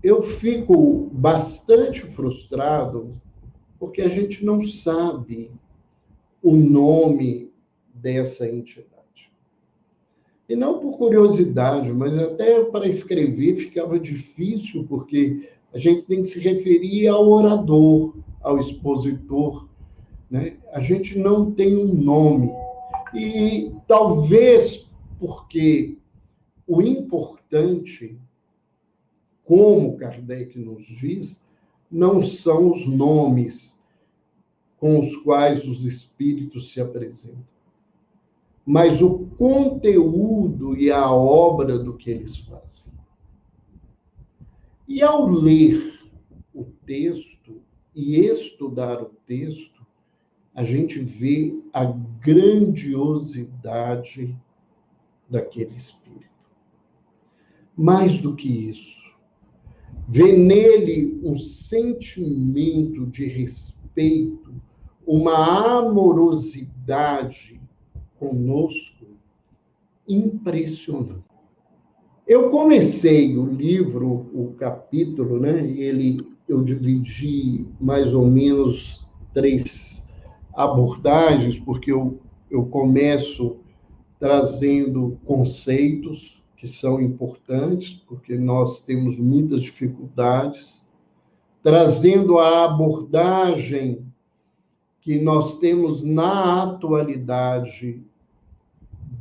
[SPEAKER 4] Eu fico bastante frustrado porque a gente não sabe o nome dessa entidade. E não por curiosidade, mas até para escrever ficava difícil, porque a gente tem que se referir ao orador, ao expositor, né? A gente não tem um nome. E talvez porque o importante, como Kardec nos diz, não são os nomes com os quais os espíritos se apresentam, mas o conteúdo e a obra do que eles fazem. E ao ler o texto e estudar o texto, a gente vê a grandiosidade daquele espírito. Mais do que isso, vê nele um sentimento de respeito, uma amorosidade conosco impressionante. Eu comecei o livro, o capítulo, né? Eu dividi mais ou menos 3 abordagens, porque eu começo trazendo conceitos que são importantes, porque nós temos muitas dificuldades, trazendo a abordagem que nós temos na atualidade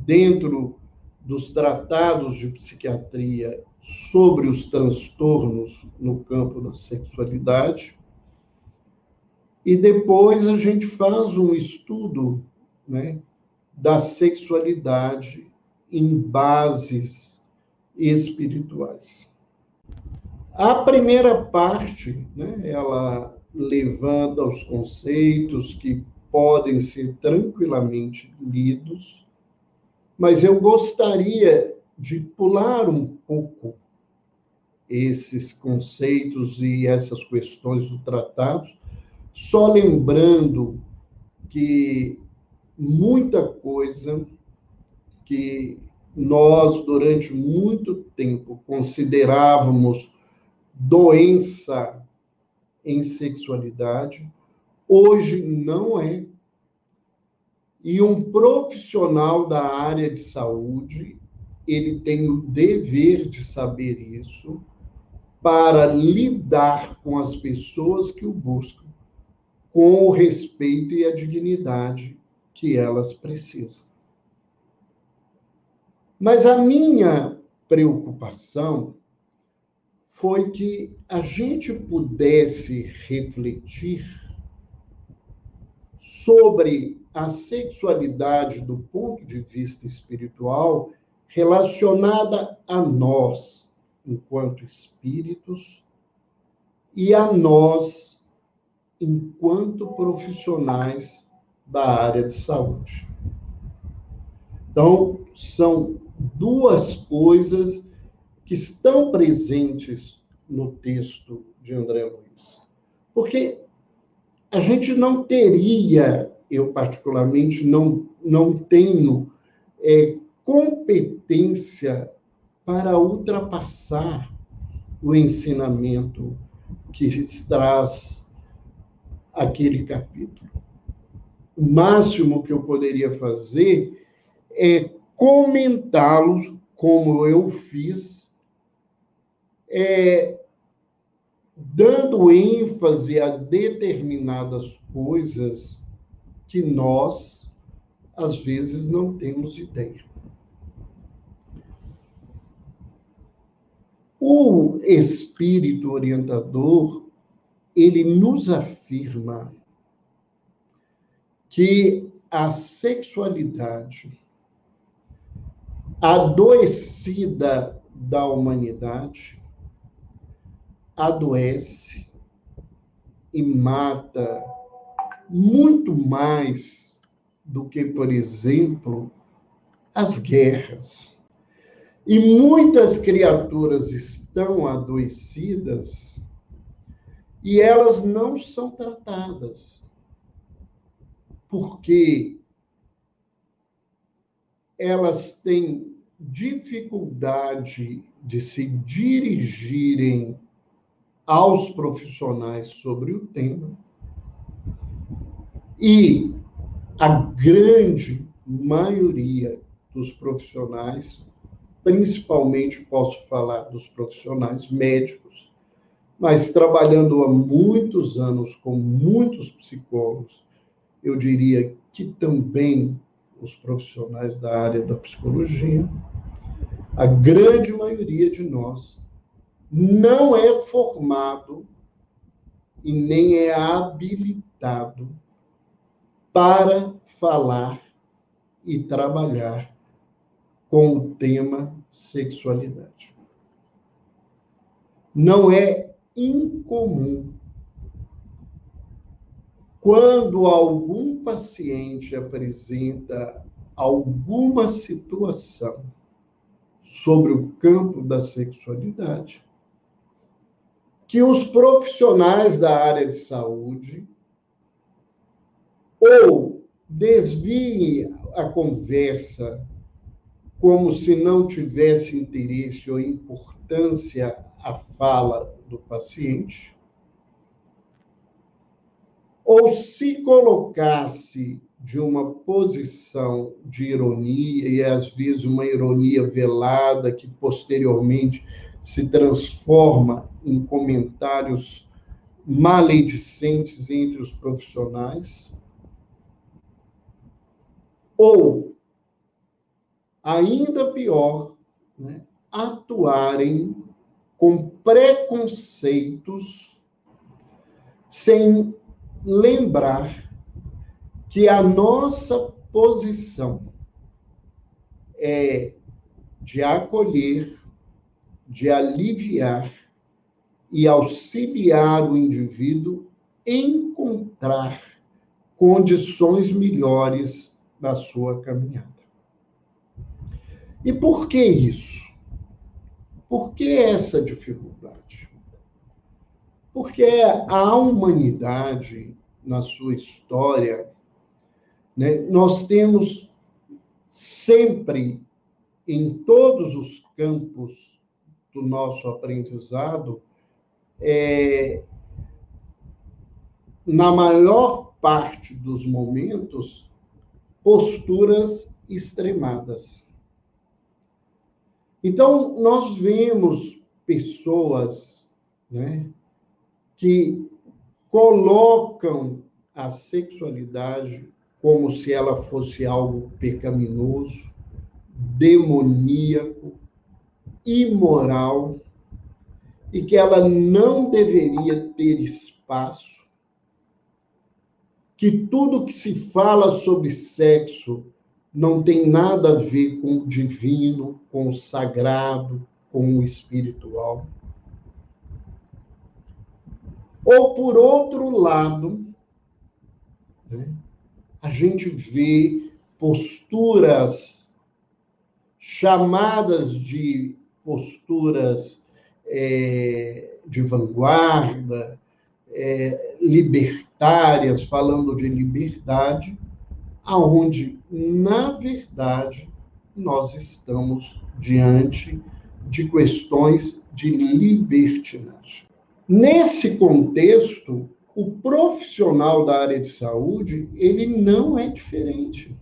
[SPEAKER 4] dentro dos tratados de psiquiatria sobre os transtornos no campo da sexualidade. E depois a gente faz um estudo, né, da sexualidade em bases espirituais. A primeira parte, né, ela levanta os conceitos que podem ser tranquilamente lidos, mas eu gostaria de pular um pouco esses conceitos e essas questões do tratado, só lembrando que muita coisa que nós, durante muito tempo, considerávamos doença em sexualidade, hoje não é. E um profissional da área de saúde, ele tem o dever de saber isso para lidar com as pessoas que o buscam, com o respeito e a dignidade que elas precisam. Mas a minha preocupação foi que a gente pudesse refletir sobre a sexualidade do ponto de vista espiritual relacionada a nós, enquanto espíritos, e a nós, enquanto profissionais da área de saúde. Então, são duas coisas que estão presentes no texto de André Luiz. Porque a gente não teria, eu particularmente não tenho competência para ultrapassar o ensinamento que traz aquele capítulo. O máximo que eu poderia fazer é comentá-los, como eu fiz, dando ênfase a determinadas coisas que nós, às vezes, não temos ideia. O espírito orientador, ele nos afirma que a sexualidade adoecida da humanidade adoece e mata muito mais do que, por exemplo, as guerras. E muitas criaturas estão adoecidas e elas não são tratadas, porque elas têm dificuldade de se dirigirem aos profissionais sobre o tema, e a grande maioria dos profissionais, principalmente posso falar dos profissionais médicos, mas trabalhando há muitos anos com muitos psicólogos, eu diria que também os profissionais da área da psicologia, a grande maioria de nós não é formado e nem é habilitado para falar e trabalhar com o tema sexualidade. Não é incomum quando algum paciente apresenta alguma situação sobre o campo da sexualidade, que os profissionais da área de saúde ou desviem a conversa como se não tivesse interesse ou importância a fala do paciente, ou se colocasse de uma posição de ironia, e às vezes uma ironia velada, que posteriormente se transforma em comentários maledicentes entre os profissionais, ou, ainda pior, né, atuarem com preconceitos sem lembrar que a nossa posição é de acolher, de aliviar e auxiliar o indivíduo encontrar condições melhores na sua caminhada. E por que isso? Por que essa dificuldade? Porque a humanidade, na sua história, né, nós temos sempre, em todos os campos do nosso aprendizado, na maior parte dos momentos, posturas extremadas. Então, nós vemos pessoas, né, que colocam a sexualidade como se ela fosse algo pecaminoso, demoníaco, imoral, e que ela não deveria ter espaço, que tudo que se fala sobre sexo não tem nada a ver com o divino, com o sagrado, com o espiritual. Ou, por outro lado, né, a gente vê posturas chamadas de posturas de vanguarda, libertárias, falando de liberdade, aonde, na verdade, nós estamos diante de questões de libertinagem. Nesse contexto, o profissional da área de saúde, ele não é diferente.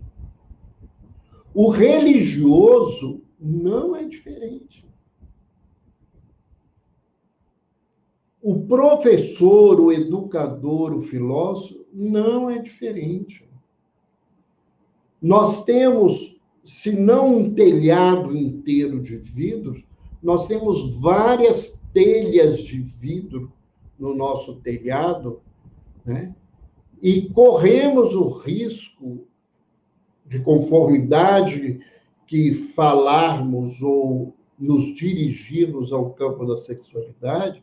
[SPEAKER 4] O religioso não é diferente. O professor, o educador, o filósofo, não é diferente. Nós temos, se não um telhado inteiro de vidro, nós temos várias telhas de vidro no nosso telhado, né? E corremos o risco, de conformidade que falarmos ou nos dirigirmos ao campo da sexualidade,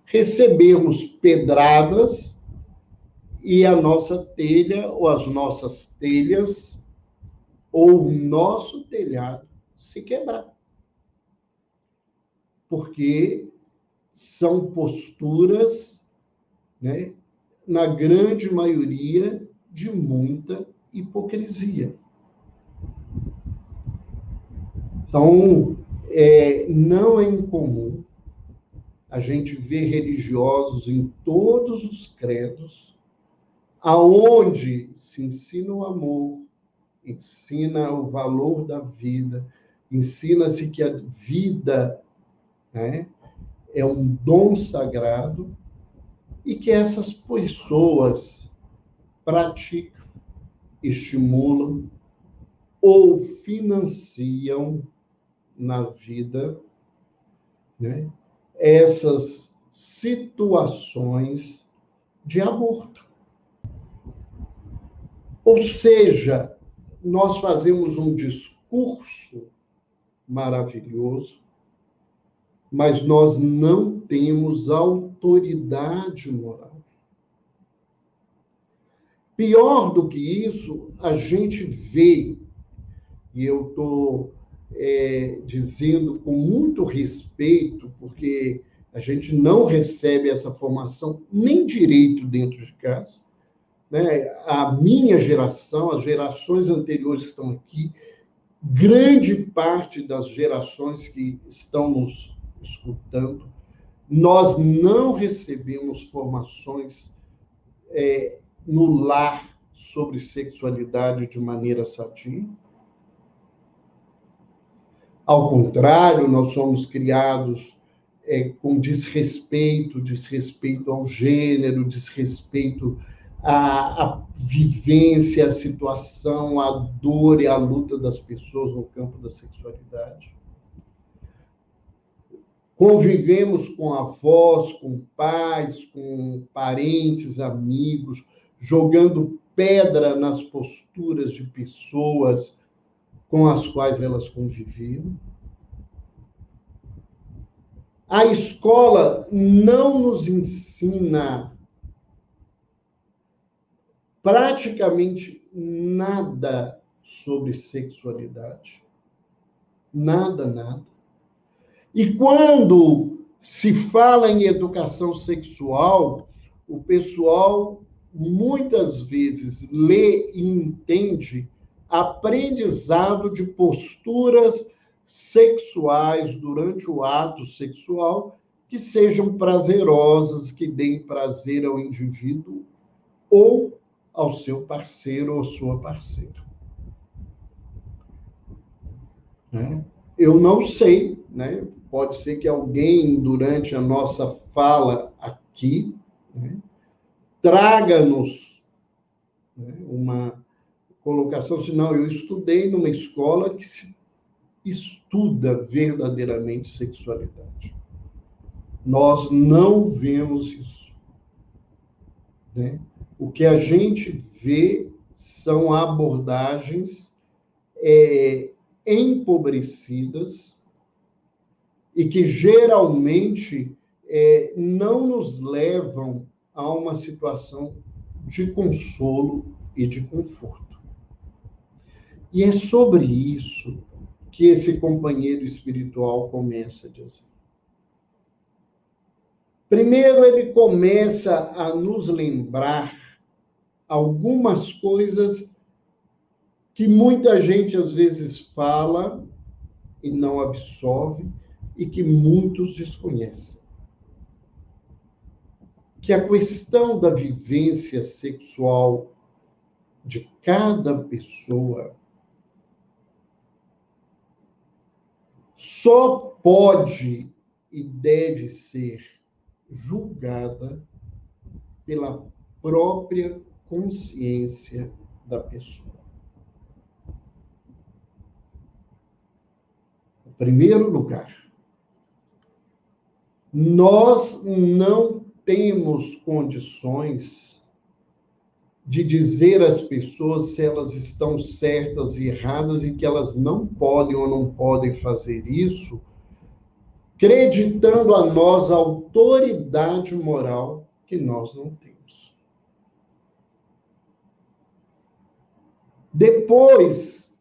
[SPEAKER 4] recebermos pedradas e a nossa telha, ou as nossas telhas, ou o nosso telhado se quebrar. Porque são posturas, né, na grande maioria, de muita hipocrisia. Então, não é incomum a gente ver religiosos em todos os credos, aonde se ensina o amor, ensina o valor da vida, ensina-se que a vida, né, é um dom sagrado e que essas pessoas praticam, estimulam ou financiam na vida, né, essas situações de aborto. Ou seja, nós fazemos um discurso maravilhoso, mas nós não temos autoridade moral. Pior do que isso, a gente vê, e eu estou dizendo com muito respeito, porque a gente não recebe essa formação nem direito dentro de casa, né? A minha geração, as gerações anteriores que estão aqui, grande parte das gerações que estão nos escutando, nós não recebemos formações no lar sobre sexualidade de maneira sadia. Ao contrário, nós somos criados com desrespeito ao gênero, desrespeito à vivência, à situação, à dor e à luta das pessoas no campo da sexualidade. Convivemos com avós, com pais, com parentes, amigos, jogando pedra nas posturas de pessoas com as quais elas conviviam. A escola não nos ensina praticamente nada sobre sexualidade. Nada, nada. E quando se fala em educação sexual, o pessoal muitas vezes lê e entende aprendizado de posturas sexuais durante o ato sexual que sejam prazerosas, que deem prazer ao indivíduo ou ao seu parceiro ou sua parceira. Né? Eu não sei, né? Pode ser que alguém, durante a nossa fala aqui, né, traga-nos, né, uma colocação assim, não, eu estudei numa escola que se estuda verdadeiramente sexualidade. nós não vemos isso, né? O que a gente vê são abordagens empobrecidas e que geralmente não nos levam a uma situação de consolo e de conforto. E é sobre isso que esse companheiro espiritual começa a dizer. Primeiro, ele começa a nos lembrar algumas coisas que muita gente às vezes fala e não absorve e que muitos desconhecem. Que a questão da vivência sexual de cada pessoa só pode e deve ser julgada pela própria consciência da pessoa. Em primeiro lugar, nós não temos condições de dizer às pessoas se elas estão certas e erradas e que elas não podem ou não podem fazer isso, acreditando a nós a autoridade moral que nós não temos. Depois,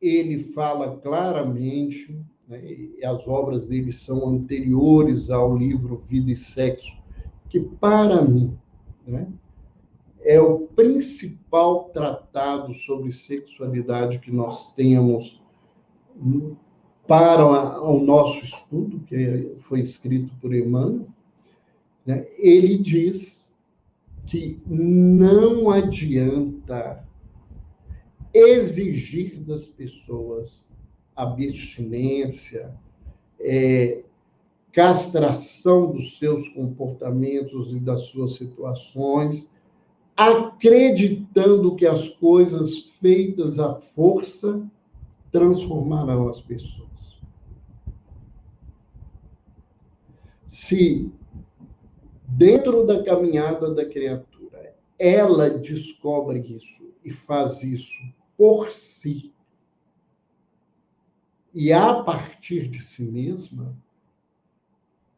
[SPEAKER 4] ele fala claramente, né, e as obras dele são anteriores ao livro Vida e Sexo, que para mim, né, é o principal tratado sobre sexualidade que nós temos para o nosso estudo, que foi escrito por Emmanuel, né? Ele diz que não adianta exigir das pessoas abstinência, castração dos seus comportamentos e das suas situações, acreditando que as coisas feitas à força transformarão as pessoas. Se, dentro da caminhada da criatura, ela descobre isso e faz isso por si, e a partir de si mesma,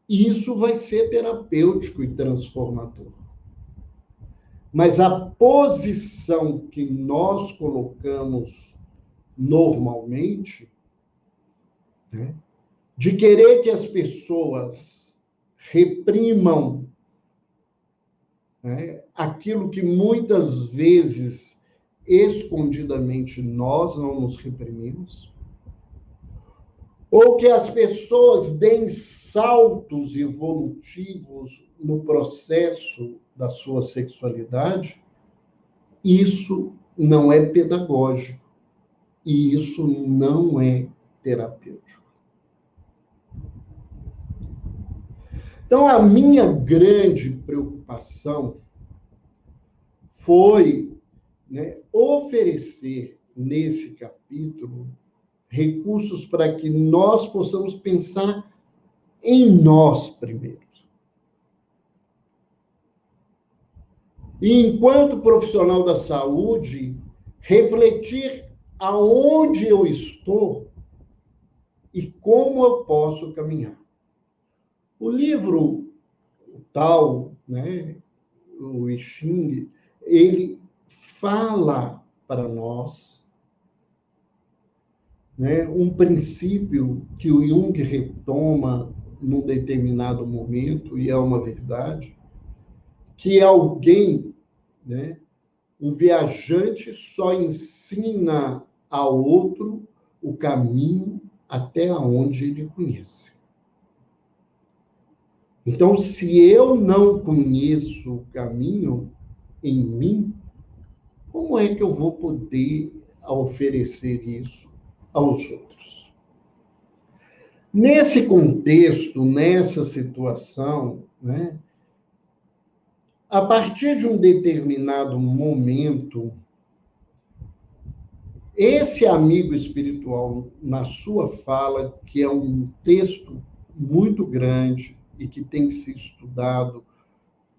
[SPEAKER 4] isso vai ser terapêutico e transformador. Mas a posição que nós colocamos normalmente, né, de querer que as pessoas reprimam, né, aquilo que muitas vezes, escondidamente, nós não nos reprimimos, ou que as pessoas deem saltos evolutivos no processo da sua sexualidade, isso não é pedagógico e isso não é terapêutico. Então, a minha grande preocupação foi, né, oferecer nesse capítulo recursos para que nós possamos pensar em nós primeiro. E, enquanto profissional da saúde, refletir aonde eu estou e como eu posso caminhar. O livro tal, né, o I Ching, ele fala para nós, né, um princípio que o Jung retoma num determinado momento, e é uma verdade, que alguém, né, um viajante só ensina ao outro o caminho até onde ele conhece. Então, se eu não conheço o caminho em mim, como é que eu vou poder oferecer isso aos outros? Nesse contexto, nessa situação, né, a partir de um determinado momento, esse amigo espiritual, na sua fala, que é um texto muito grande, e que tem que ser estudado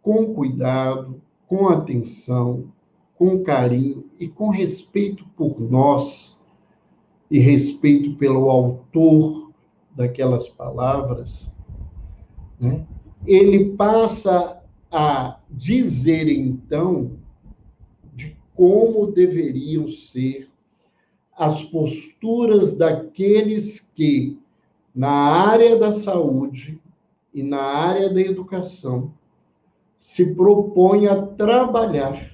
[SPEAKER 4] com cuidado, com atenção, com carinho e com respeito por nós e respeito pelo autor daquelas palavras, né? Ele passa a dizer, então, de como deveriam ser as posturas daqueles que, na área da saúde e na área da educação, se propõem a trabalhar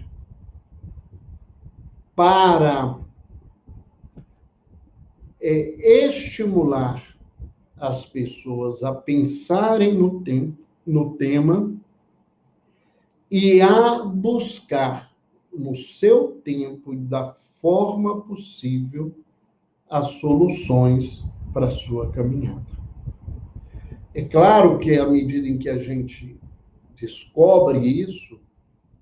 [SPEAKER 4] para estimular as pessoas a pensarem no tema e a buscar, no seu tempo e da forma possível, as soluções para a sua caminhada. É claro que, à medida em que a gente descobre isso,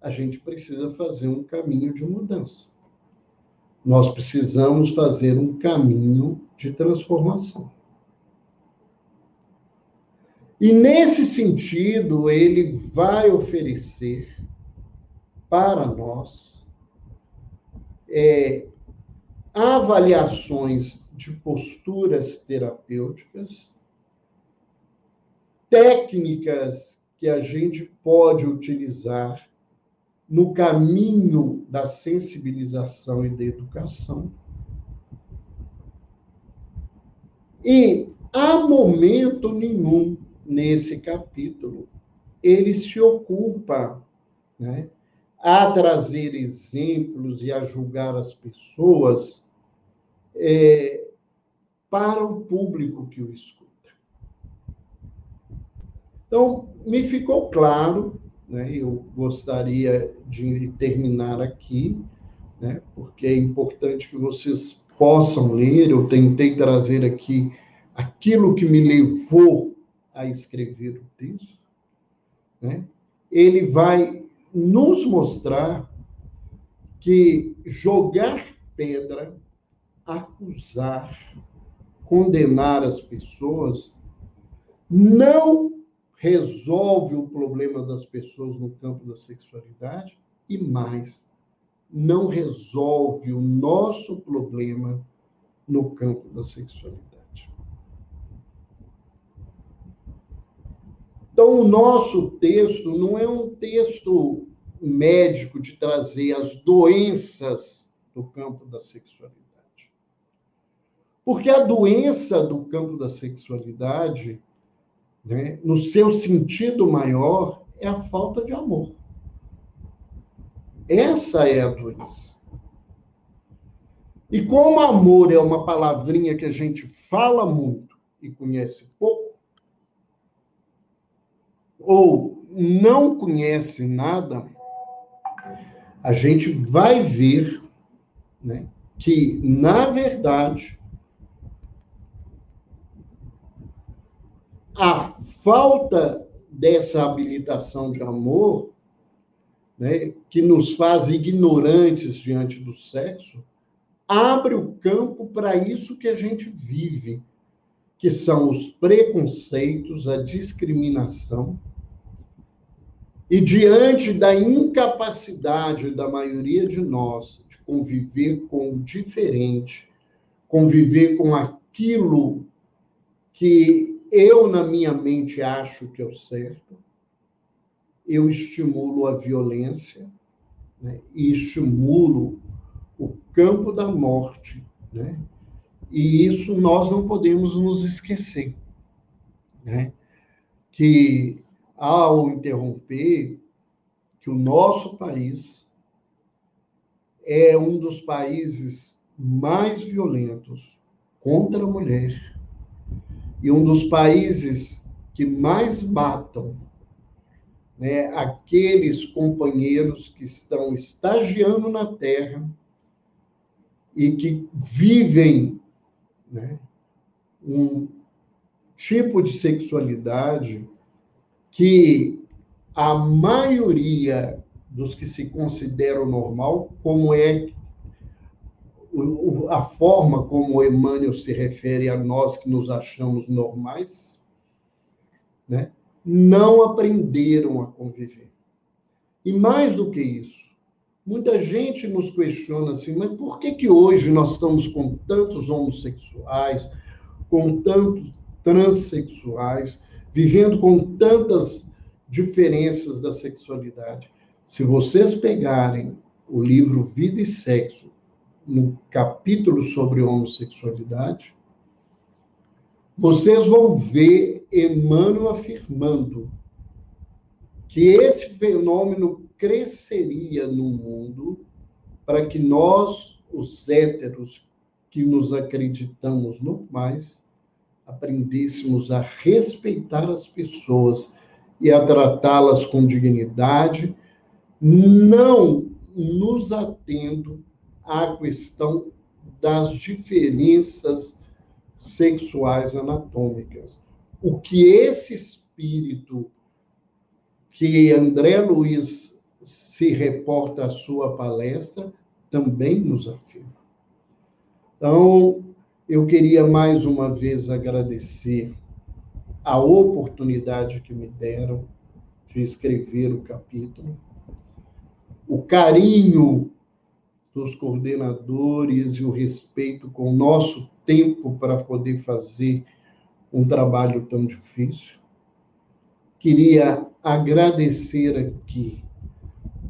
[SPEAKER 4] a gente precisa fazer um caminho de mudança. Nós precisamos fazer um caminho de transformação. E, nesse sentido, ele vai oferecer para nós avaliações de posturas terapêuticas, técnicas que a gente pode utilizar no caminho da sensibilização e da educação. E, a momento nenhum, nesse capítulo, ele se ocupa, né, a trazer exemplos e a julgar as pessoas para o público que o escuta. Então, me ficou claro, né, eu gostaria de terminar aqui, né, porque é importante que vocês possam ler. Eu tentei trazer aqui aquilo que me levou a escrever o texto, né? Ele vai nos mostrar que jogar pedra, acusar, condenar as pessoas não resolve o problema das pessoas no campo da sexualidade e, mais, não resolve o nosso problema no campo da sexualidade. Então, o nosso texto não é um texto médico de trazer as doenças do campo da sexualidade. Porque a doença do campo da sexualidade, né, no seu sentido maior, é a falta de amor. Essa é a doença. E como amor é uma palavrinha que a gente fala muito e conhece pouco, ou não conhece nada, a gente vai ver, né, que, na verdade, a falta dessa habilitação de amor, né, que nos faz ignorantes diante do sexo, abre o campo para isso que a gente vive, que são os preconceitos, a discriminação. E diante da incapacidade da maioria de nós de conviver com o diferente, conviver com aquilo que eu, na minha mente, acho que é o certo, eu estimulo a violência, né, e estimulo o campo da morte, né? E isso nós não podemos nos esquecer, né? Que, ao interromper, que o nosso país é um dos países mais violentos contra a mulher e um dos países que mais matam, né, aqueles companheiros que estão estagiando na Terra e que vivem, né, um tipo de sexualidade que a maioria dos que se consideram normal, como é a forma como Emmanuel se refere a nós que nos achamos normais, né, não aprenderam a conviver. E mais do que isso, muita gente nos questiona assim, mas por que hoje nós estamos com tantos homossexuais, com tantos transexuais, vivendo com tantas diferenças da sexualidade? Se vocês pegarem o livro Vida e Sexo, no capítulo sobre homossexualidade, vocês vão ver Emmanuel afirmando que esse fenômeno cresceria no mundo para que nós, os héteros, que nos acreditamos normais, aprendêssemos a respeitar as pessoas e a tratá-las com dignidade, não nos atendo à questão das diferenças sexuais anatômicas. O que esse espírito que André Luiz se reporta à sua palestra também nos afirma. Então, eu queria mais uma vez agradecer a oportunidade que me deram de escrever o capítulo, o carinho dos coordenadores e o respeito com o nosso tempo para poder fazer um trabalho tão difícil. Queria agradecer aqui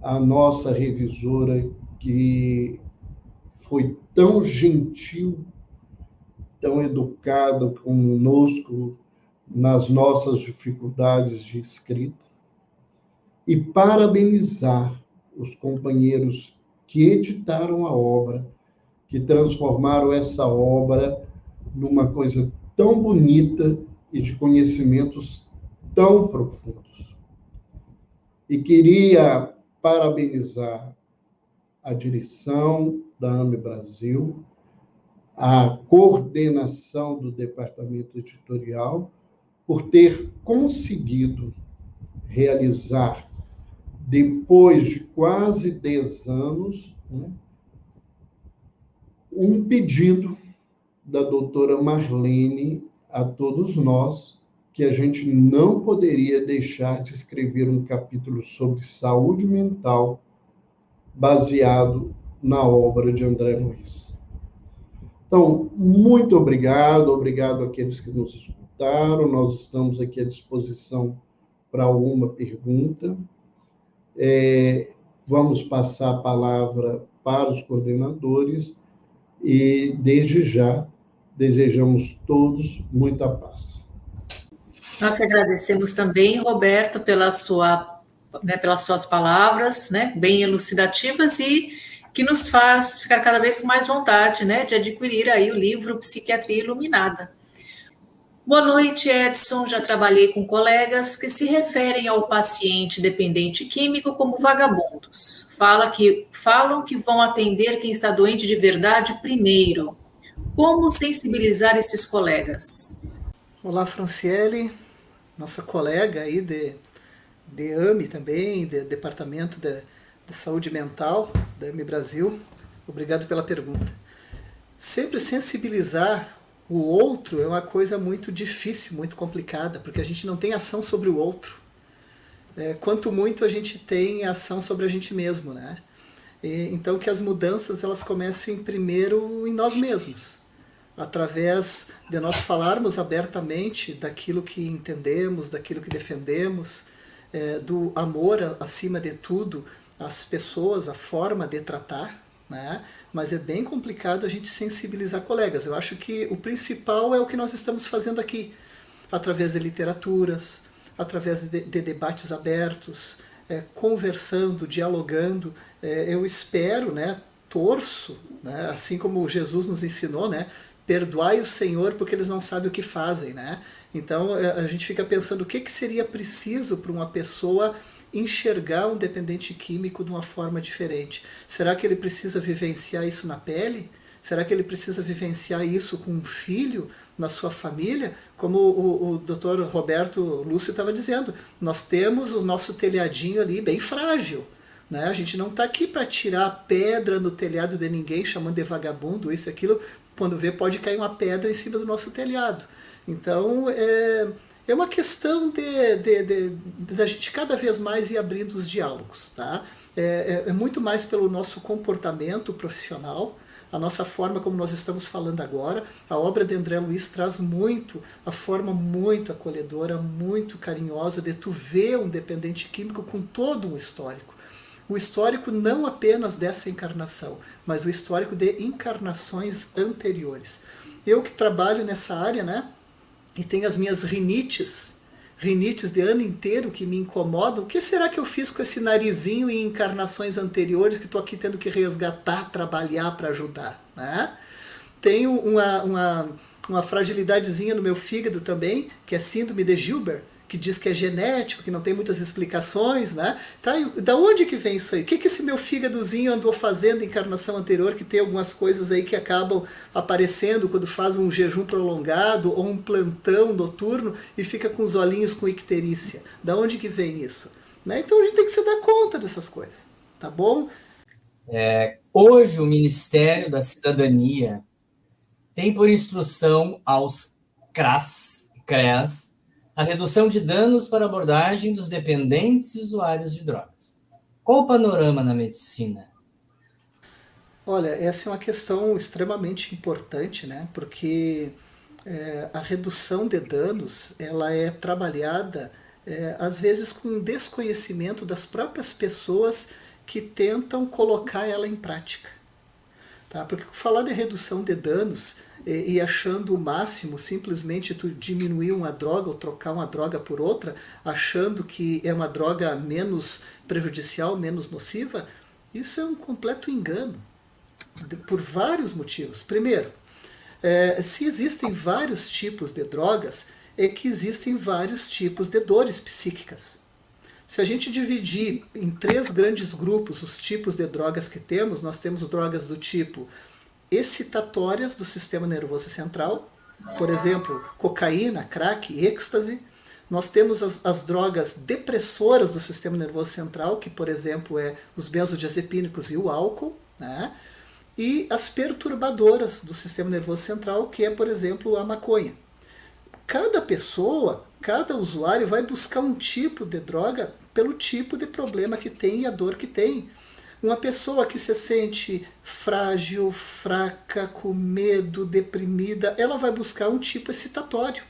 [SPEAKER 4] a nossa revisora, que foi tão gentil, tão educada conosco nas nossas dificuldades de escrita, e parabenizar os companheiros que editaram a obra, que transformaram essa obra numa coisa tão bonita e de conhecimentos tão profundos. E queria parabenizar a direção da AME Brasil, a coordenação do departamento editorial, por ter conseguido realizar, depois de quase 10 anos, né, um pedido da doutora Marlene a todos nós, que a gente não poderia deixar de escrever um capítulo sobre saúde mental baseado na obra de André Luiz. Então, muito obrigado àqueles que nos escutaram. Nós estamos aqui à disposição para alguma pergunta. Vamos passar a palavra para os coordenadores e, desde já, desejamos todos muita paz.
[SPEAKER 2] Nós agradecemos também, Roberto, pelas suas palavras, né, bem elucidativas e que nos faz ficar cada vez com mais vontade, né, de adquirir aí o livro Psiquiatria Iluminada. Boa noite, Edson. Já trabalhei com colegas que se referem ao paciente dependente químico como vagabundos. Falam que vão atender quem está doente de verdade primeiro. Como sensibilizar esses colegas?
[SPEAKER 3] Olá, Franciele, nossa colega aí de AME também, de Departamento de Saúde Mental da AME Brasil. Obrigado pela pergunta. Sempre sensibilizar o outro é uma coisa muito difícil, muito complicada, porque a gente não tem ação sobre o outro. Quanto muito a gente tem ação sobre a gente mesmo, né? Então que as mudanças elas comecem primeiro em nós mesmos, através de nós falarmos abertamente daquilo que entendemos, daquilo que defendemos, do amor acima de tudo, às pessoas, a forma de tratar, né? Mas é bem complicado a gente sensibilizar colegas. Eu acho que o principal é o que nós estamos fazendo aqui, através de literaturas, através de debates abertos, conversando, dialogando. Eu espero, né, torço, né, assim como Jesus nos ensinou, né, perdoai o Senhor porque eles não sabem o que fazem, né? Então a gente fica pensando o que seria preciso para uma pessoa enxergar um dependente químico de uma forma diferente. Será que ele precisa vivenciar isso na pele? Será que ele precisa vivenciar isso com um filho, na sua família? Como o Dr. Roberto Lúcio estava dizendo, nós temos o nosso telhadinho ali bem frágil, né? A gente não está aqui para tirar pedra no telhado de ninguém, chamando de vagabundo, isso e aquilo. Quando vê, pode cair uma pedra em cima do nosso telhado. Então, É uma questão da gente cada vez mais ir abrindo os diálogos. Tá? É muito mais pelo nosso comportamento profissional, a nossa forma como nós estamos falando agora. A obra de André Luiz traz muito, a forma muito acolhedora, muito carinhosa de tu ver um dependente químico com todo um histórico. O histórico não apenas dessa encarnação, mas o histórico de encarnações anteriores. Eu que trabalho nessa área, né, e tenho as minhas rinites de ano inteiro que me incomodam, o que será que eu fiz com esse narizinho em encarnações anteriores que estou aqui tendo que resgatar, trabalhar para ajudar? Né? Tenho uma fragilidadezinha no meu fígado também, que é síndrome de Gilbert, que diz que é genético, que não tem muitas explicações, né? Tá, e da onde que vem isso aí? O que esse meu fígadozinho andou fazendo em encarnação anterior, que tem algumas coisas aí que acabam aparecendo quando faz um jejum prolongado ou um plantão noturno e fica com os olhinhos com icterícia? Da onde que vem isso? Né? Então a gente tem que se dar conta dessas coisas, tá bom?
[SPEAKER 1] Hoje o Ministério da Cidadania tem por instrução aos CRAS a redução de danos para abordagem dos dependentes e usuários de drogas. Qual o panorama na medicina?
[SPEAKER 3] Olha, essa é uma questão extremamente importante, né? Porque a redução de danos ela é trabalhada, às vezes, com desconhecimento das próprias pessoas que tentam colocar ela em prática. Tá? Porque falar de redução de danos e achando o máximo simplesmente tu diminuir uma droga ou trocar uma droga por outra, achando que é uma droga menos prejudicial, menos nociva, isso é um completo engano, por vários motivos. Primeiro, se existem vários tipos de drogas, é que existem vários tipos de dores psíquicas. Se a gente dividir em 3 grandes grupos os tipos de drogas que temos, nós temos drogas do tipo excitatórias do sistema nervoso central, por exemplo, cocaína, crack, êxtase. Nós temos as drogas depressoras do sistema nervoso central, que, por exemplo, os benzodiazepínicos e o álcool, né? E as perturbadoras do sistema nervoso central, que é, por exemplo, a maconha. Cada pessoa, cada usuário vai buscar um tipo de droga pelo tipo de problema que tem e a dor que tem. Uma pessoa que se sente frágil, fraca, com medo, deprimida, ela vai buscar um tipo excitatório.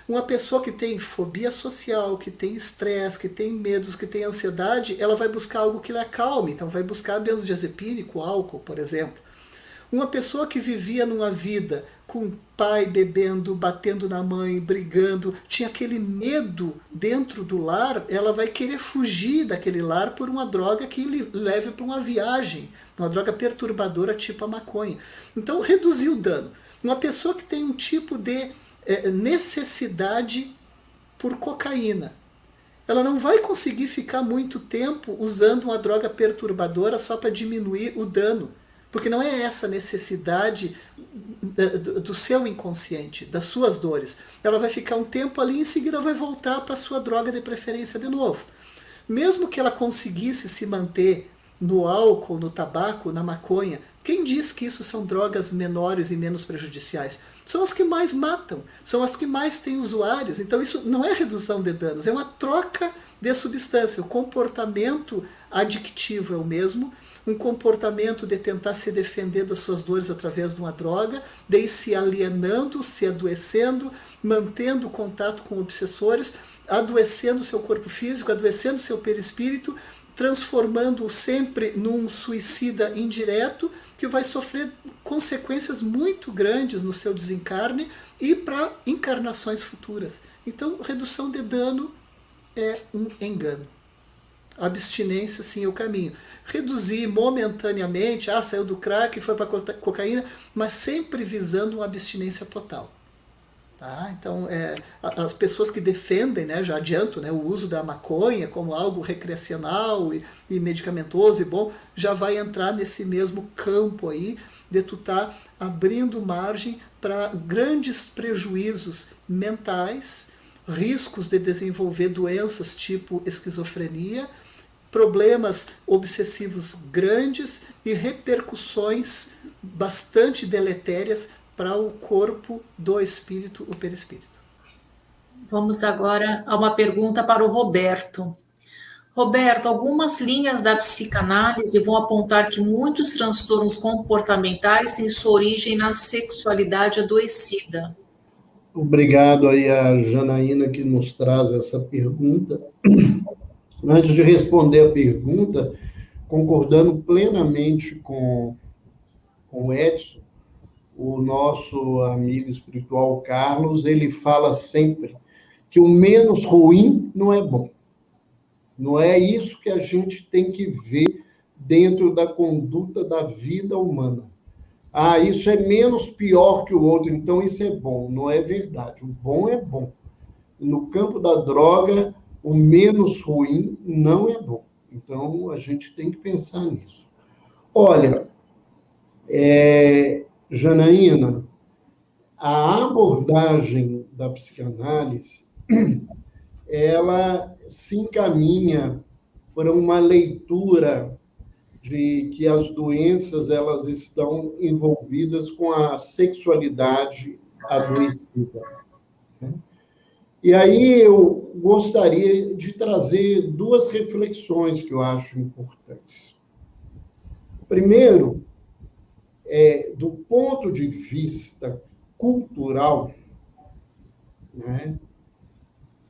[SPEAKER 3] Uma pessoa que tem fobia social, que tem estresse, que tem medos, que tem ansiedade, ela vai buscar algo que lhe acalme. Então vai buscar benzodiazepínico, álcool, por exemplo. Uma pessoa que vivia numa vida com o pai bebendo, batendo na mãe, brigando, tinha aquele medo dentro do lar, ela vai querer fugir daquele lar por uma droga que lhe leve para uma viagem, uma droga perturbadora tipo a maconha. Então, reduzir o dano. Uma pessoa que tem um tipo de necessidade por cocaína, ela não vai conseguir ficar muito tempo usando uma droga perturbadora só para diminuir o dano. Porque não é essa necessidade do seu inconsciente, das suas dores. Ela vai ficar um tempo ali e em seguida vai voltar para a sua droga de preferência de novo. Mesmo que ela conseguisse se manter no álcool, no tabaco, na maconha, quem diz que isso são drogas menores e menos prejudiciais? São as que mais matam, são as que mais têm usuários. Então isso não é redução de danos, é uma troca de substância. O comportamento adictivo é o mesmo, um comportamento de tentar se defender das suas dores através de uma droga, de ir se alienando, se adoecendo, mantendo contato com obsessores, adoecendo seu corpo físico, adoecendo seu perispírito, transformando-o sempre num suicida indireto que vai sofrer consequências muito grandes no seu desencarne e para encarnações futuras. Então, redução de dano é um engano. A abstinência, sim, é o caminho. Reduzir momentaneamente, saiu do crack e foi para a cocaína, mas sempre visando uma abstinência total. Tá? Então, as pessoas que defendem, né, já adianto, né, o uso da maconha como algo recreacional e medicamentoso e bom, já vai entrar nesse mesmo campo aí de tu tá abrindo margem para grandes prejuízos mentais, riscos de desenvolver doenças tipo esquizofrenia, problemas obsessivos grandes e repercussões bastante deletérias para o corpo do espírito, o perispírito.
[SPEAKER 2] Vamos agora a uma pergunta para o Roberto. Roberto, algumas linhas da psicanálise vão apontar que muitos transtornos comportamentais têm sua origem na sexualidade adoecida.
[SPEAKER 4] Obrigado aí a Janaína que nos traz essa pergunta. Antes de responder a pergunta, concordando plenamente com o Edson, o nosso amigo espiritual Carlos, ele fala sempre que o menos ruim não é bom. Não é isso que a gente tem que ver dentro da conduta da vida humana. Ah, isso é menos pior que o outro, então isso é bom. Não é verdade. O bom é bom. No campo da droga, o menos ruim não é bom. Então, a gente tem que pensar nisso. Olha, Janaína, a abordagem da psicanálise, ela se encaminha para uma leitura de que as doenças elas estão envolvidas com a sexualidade adoecida. E aí eu gostaria de trazer duas reflexões que eu acho importantes. Primeiro, do ponto de vista cultural, né,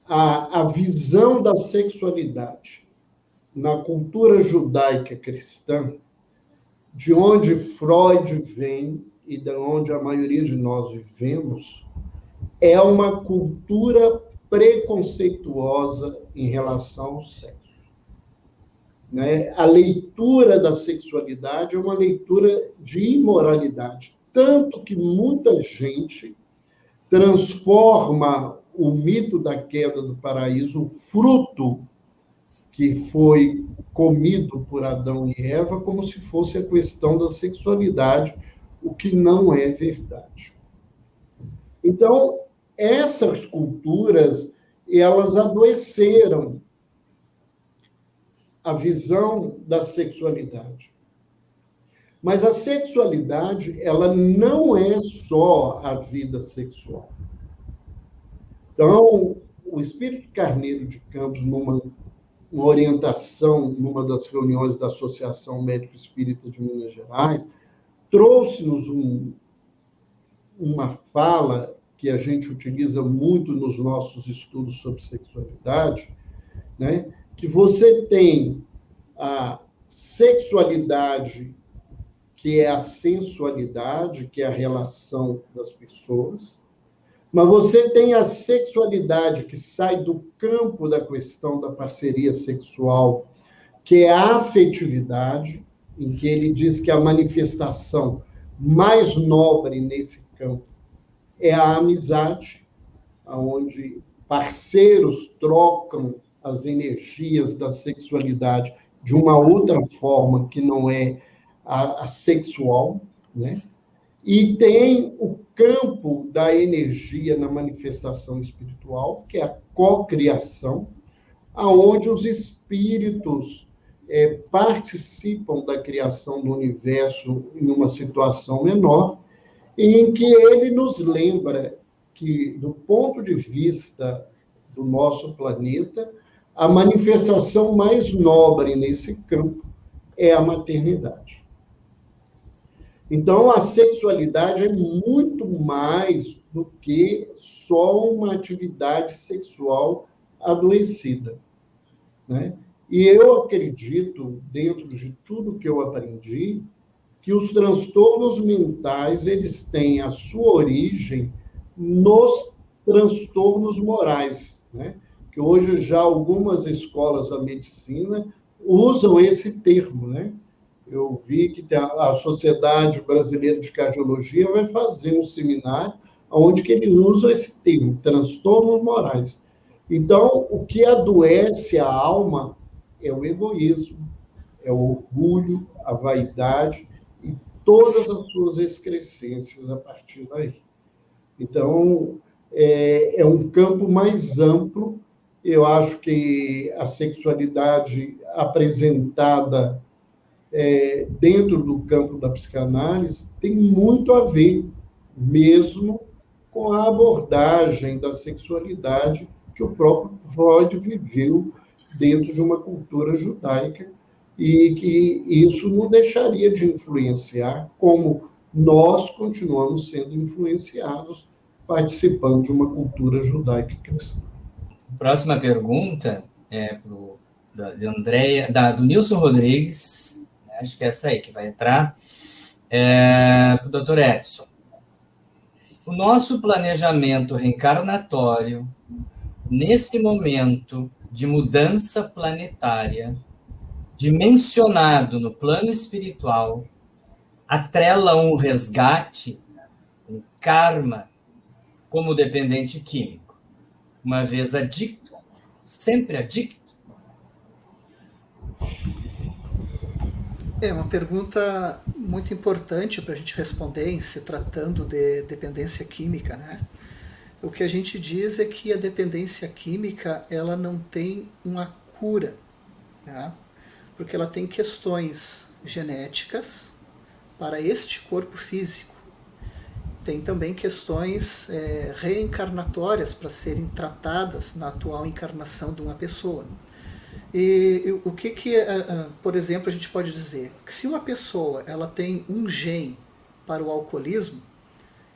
[SPEAKER 4] a visão da sexualidade na cultura judaica cristã, de onde Freud vem e de onde a maioria de nós vivemos, é uma cultura preconceituosa em relação ao sexo. Né? A leitura da sexualidade é uma leitura de imoralidade, tanto que muita gente transforma o mito da queda do paraíso, o fruto que foi comido por Adão e Eva, como se fosse a questão da sexualidade, o que não é verdade. Então, essas culturas, elas adoeceram a visão da sexualidade. Mas a sexualidade, ela não é só a vida sexual. Então, o Espírito Carneiro de Campos, numa orientação, numa das reuniões da Associação Médico Espírita de Minas Gerais, trouxe-nos uma fala que a gente utiliza muito nos nossos estudos sobre sexualidade, né? Que você tem a sexualidade, que é a sensualidade, que é a relação das pessoas, mas você tem a sexualidade que sai do campo da questão da parceria sexual, que é a afetividade, em que ele diz que a manifestação mais nobre nesse campo é a amizade, onde parceiros trocam as energias da sexualidade de uma outra forma que não é a sexual, né? E tem o campo da energia na manifestação espiritual, que é a cocriação, aonde os espíritos participam da criação do universo em uma situação menor, em que ele nos lembra que, do ponto de vista do nosso planeta, a manifestação mais nobre nesse campo é a maternidade. Então, a sexualidade é muito mais do que só uma atividade sexual adoecida, né? E eu acredito, dentro de tudo que eu aprendi, que os transtornos mentais, eles têm a sua origem nos transtornos morais, né? Que hoje já algumas escolas da medicina usam esse termo, né? Eu vi que a Sociedade Brasileira de Cardiologia vai fazer um seminário onde que ele usa esse termo, transtornos morais. Então, o que adoece a alma é o egoísmo, é o orgulho, a vaidade e todas as suas excrescências a partir daí. Então, é um campo mais amplo. Eu acho que a sexualidade apresentada dentro do campo da psicanálise tem muito a ver mesmo com a abordagem da sexualidade que o próprio Freud viveu dentro de uma cultura judaica e que isso não deixaria de influenciar, como nós continuamos sendo influenciados participando de uma cultura judaica cristã.
[SPEAKER 1] Próxima pergunta é de Andréia, do Nilson Rodrigues, né? Acho que é essa aí que vai entrar, para o Dr. Edson. O nosso planejamento reencarnatório, nesse momento de mudança planetária, dimensionado no plano espiritual, atrela um resgate, um karma, como dependente químico. Uma vez adicto, sempre adicto?
[SPEAKER 3] É uma pergunta muito importante para a gente responder em se tratando de dependência química, né? O que a gente diz é que a dependência química ela não tem uma cura, né? Porque ela tem questões genéticas para este corpo físico. Tem também questões reencarnatórias para serem tratadas na atual encarnação de uma pessoa. E o que, por exemplo, a gente pode dizer? Que se uma pessoa ela tem um gene para o alcoolismo,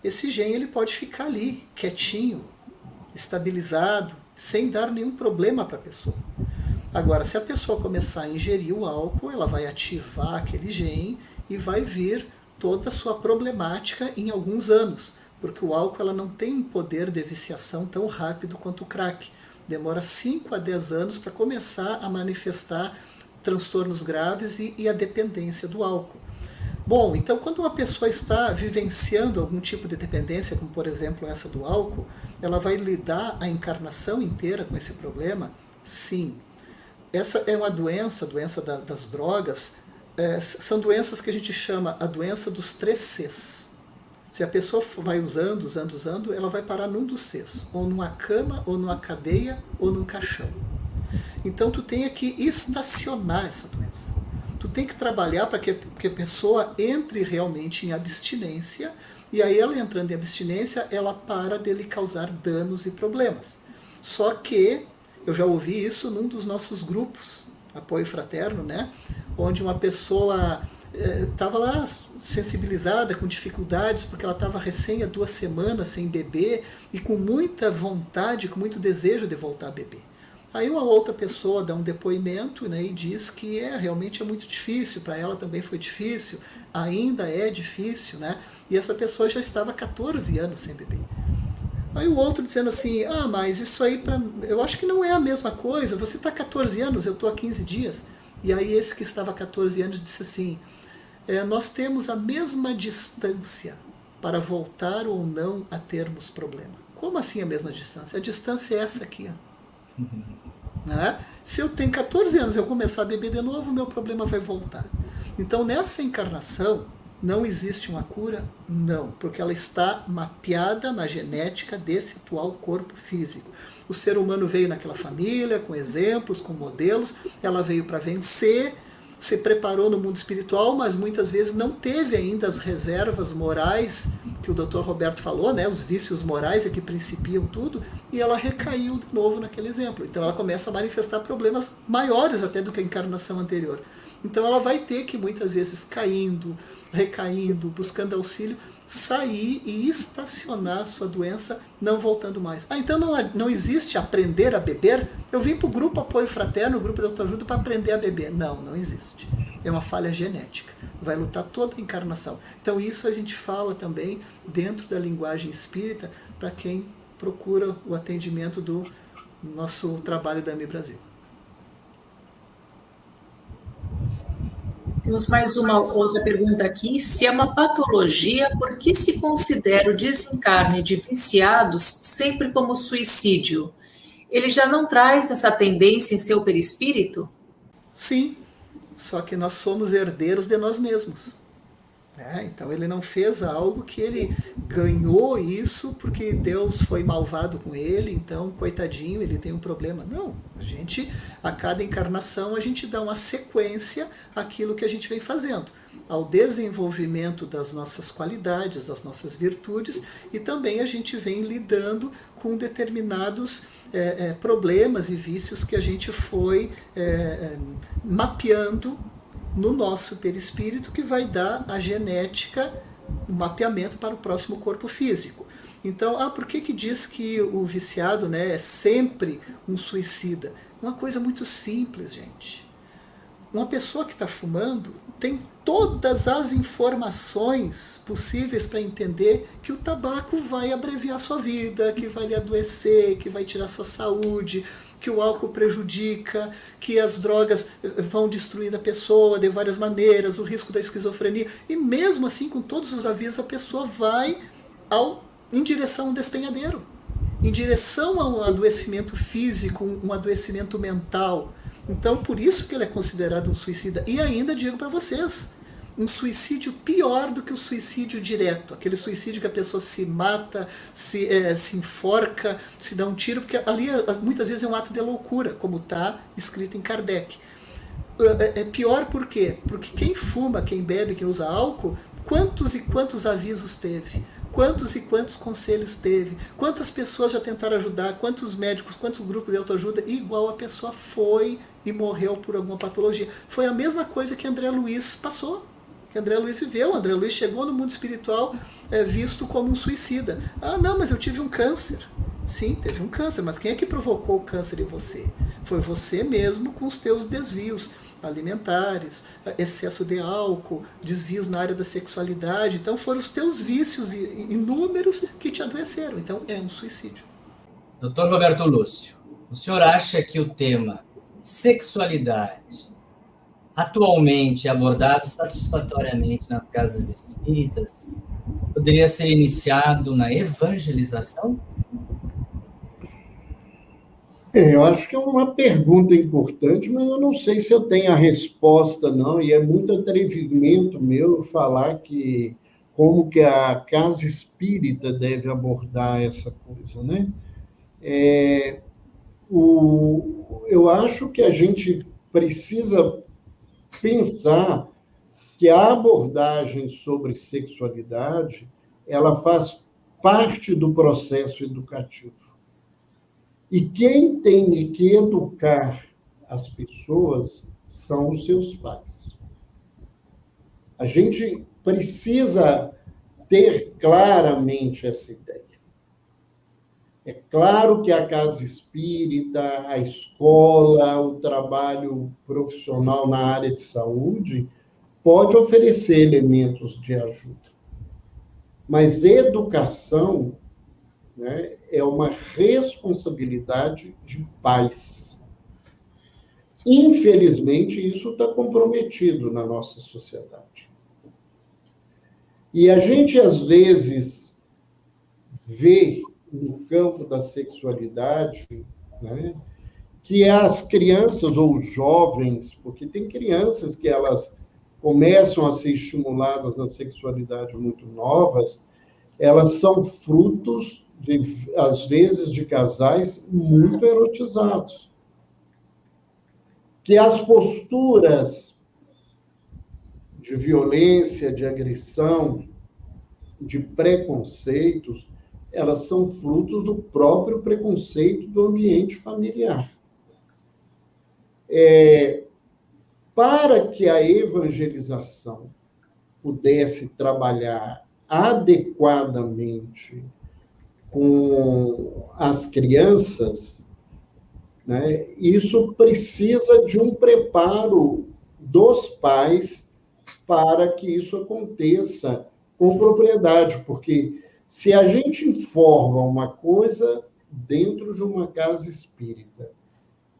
[SPEAKER 3] esse gene ele pode ficar ali, quietinho, estabilizado, sem dar nenhum problema para a pessoa. Agora, se a pessoa começar a ingerir o álcool, ela vai ativar aquele gene e vai vir toda a sua problemática em alguns anos, porque o álcool ela não tem um poder de viciação tão rápido quanto o crack. Demora 5 a 10 anos para começar a manifestar transtornos graves e a dependência do álcool. Bom, então quando uma pessoa está vivenciando algum tipo de dependência, como por exemplo essa do álcool, ela vai lidar a encarnação inteira com esse problema? Sim. Essa é uma doença, das drogas, são doenças que a gente chama a doença dos 3 Cs. Se a pessoa vai usando, ela vai parar num dos Cs, ou numa cama, ou numa cadeia, ou num caixão. Então tu tem que estacionar essa doença. Tu tem que trabalhar para que a pessoa entre realmente em abstinência, e aí ela entrando em abstinência, ela para de lhe causar danos e problemas. Só que eu já ouvi isso num dos nossos grupos, Apoio Fraterno, né? Onde uma pessoa estava lá sensibilizada, com dificuldades, porque ela estava recém há 2 semanas sem beber e com muita vontade, com muito desejo de voltar a beber. Aí uma outra pessoa dá um depoimento, né, e diz que realmente é muito difícil, para ela também foi difícil, ainda é difícil, né? E essa pessoa já estava há 14 anos sem beber. Aí o outro dizendo assim, mas isso aí eu acho que não é a mesma coisa, você está há 14 anos, eu estou há 15 dias. E aí esse que estava há 14 anos disse assim, nós temos a mesma distância para voltar ou não a termos problema. Como assim a mesma distância? A distância é essa aqui, ó. Né? Se eu tenho 14 anos e eu começar a beber de novo, o meu problema vai voltar. Então nessa encarnação, não existe uma cura? Não, porque ela está mapeada na genética desse atual corpo físico. O ser humano veio naquela família, com exemplos, com modelos, ela veio para vencer, se preparou no mundo espiritual, mas muitas vezes não teve ainda as reservas morais que o Dr. Roberto falou, né? Os vícios morais é que principiam tudo, e ela recaiu de novo naquele exemplo. Então ela começa a manifestar problemas maiores até do que a encarnação anterior. Então ela vai ter que muitas vezes caindo, recaindo, buscando auxílio, sair e estacionar sua doença, não voltando mais. Então não existe aprender a beber? Eu vim para o grupo Apoio Fraterno, o grupo de autoajuda, para aprender a beber. Não existe. É uma falha genética. Vai lutar toda a encarnação. Então isso a gente fala também dentro da linguagem espírita para quem procura o atendimento do nosso trabalho da AMI Brasil.
[SPEAKER 2] Temos mais uma outra pergunta aqui. Se é uma patologia, por que se considera o desencarne de viciados sempre como suicídio? Ele já não traz essa tendência em seu perispírito?
[SPEAKER 3] Sim, só que nós somos herdeiros de nós mesmos. Então ele não fez algo que ele ganhou isso porque Deus foi malvado com ele, então coitadinho, ele tem um problema. Não, a cada encarnação a gente dá uma sequência àquilo que a gente vem fazendo, ao desenvolvimento das nossas qualidades, das nossas virtudes, e também a gente vem lidando com determinados problemas e vícios que a gente foi mapeando no nosso perispírito, que vai dar a genética, o mapeamento para o próximo corpo físico. Então, por que diz que o viciado, é sempre um suicida? Uma coisa muito simples, gente. Uma pessoa que está fumando tem todas as informações possíveis para entender que o tabaco vai abreviar sua vida, que vai lhe adoecer, que vai tirar sua saúde, que o álcool prejudica, que as drogas vão destruindo a pessoa de várias maneiras, o risco da esquizofrenia. E mesmo assim, com todos os avisos, a pessoa vai em direção a um despenhadeiro, em direção a um adoecimento físico, um adoecimento mental. Então, por isso que ele é considerado um suicida. E ainda digo para vocês, um suicídio pior do que o suicídio direto. Aquele suicídio que a pessoa se mata, se enforca, se dá um tiro, porque ali muitas vezes é um ato de loucura, como está escrito em Kardec. É pior por quê? Porque quem fuma, quem bebe, quem usa álcool, quantos e quantos avisos teve? Quantos e quantos conselhos teve? Quantas pessoas já tentaram ajudar? Quantos médicos, quantos grupos de autoajuda? E igual a pessoa foi e morreu por alguma patologia. Foi a mesma coisa que André Luiz passou, que André Luiz viveu. André Luiz chegou no mundo espiritual visto como um suicida. Não, mas eu tive um câncer. Sim, teve um câncer, mas quem é que provocou o câncer em você? Foi você mesmo com os teus desvios alimentares, excesso de álcool, desvios na área da sexualidade. Então foram os teus vícios inúmeros que te adoeceram. Então é um suicídio.
[SPEAKER 1] Dr. Roberto Lúcio, o senhor acha que o tema sexualidade atualmente abordado satisfatoriamente nas casas espíritas poderia ser iniciado na evangelização?
[SPEAKER 4] Eu acho que é uma pergunta importante, mas eu não sei se eu tenho a resposta, não, e é muito atrevimento meu falar como que a casa espírita deve abordar essa coisa, né? Eu acho que a gente precisa pensar que a abordagem sobre sexualidade, ela faz parte do processo educativo. E quem tem que educar as pessoas são os seus pais. A gente precisa ter claramente essa ideia. É claro que a casa espírita, a escola, o trabalho profissional na área de saúde pode oferecer elementos de ajuda. Mas educação, né, é uma responsabilidade de pais. Infelizmente, isso está comprometido na nossa sociedade. E a gente, às vezes, vê no campo da sexualidade, né, que as crianças ou os jovens, porque tem crianças que elas começam a ser estimuladas na sexualidade muito novas, elas são frutos, às vezes, de casais muito erotizados. Que as posturas de violência, de agressão, de preconceitos, elas são frutos do próprio preconceito do ambiente familiar. Para que a evangelização pudesse trabalhar adequadamente com as crianças, né, isso precisa de um preparo dos pais para que isso aconteça com propriedade, porque se a gente informa uma coisa dentro de uma casa espírita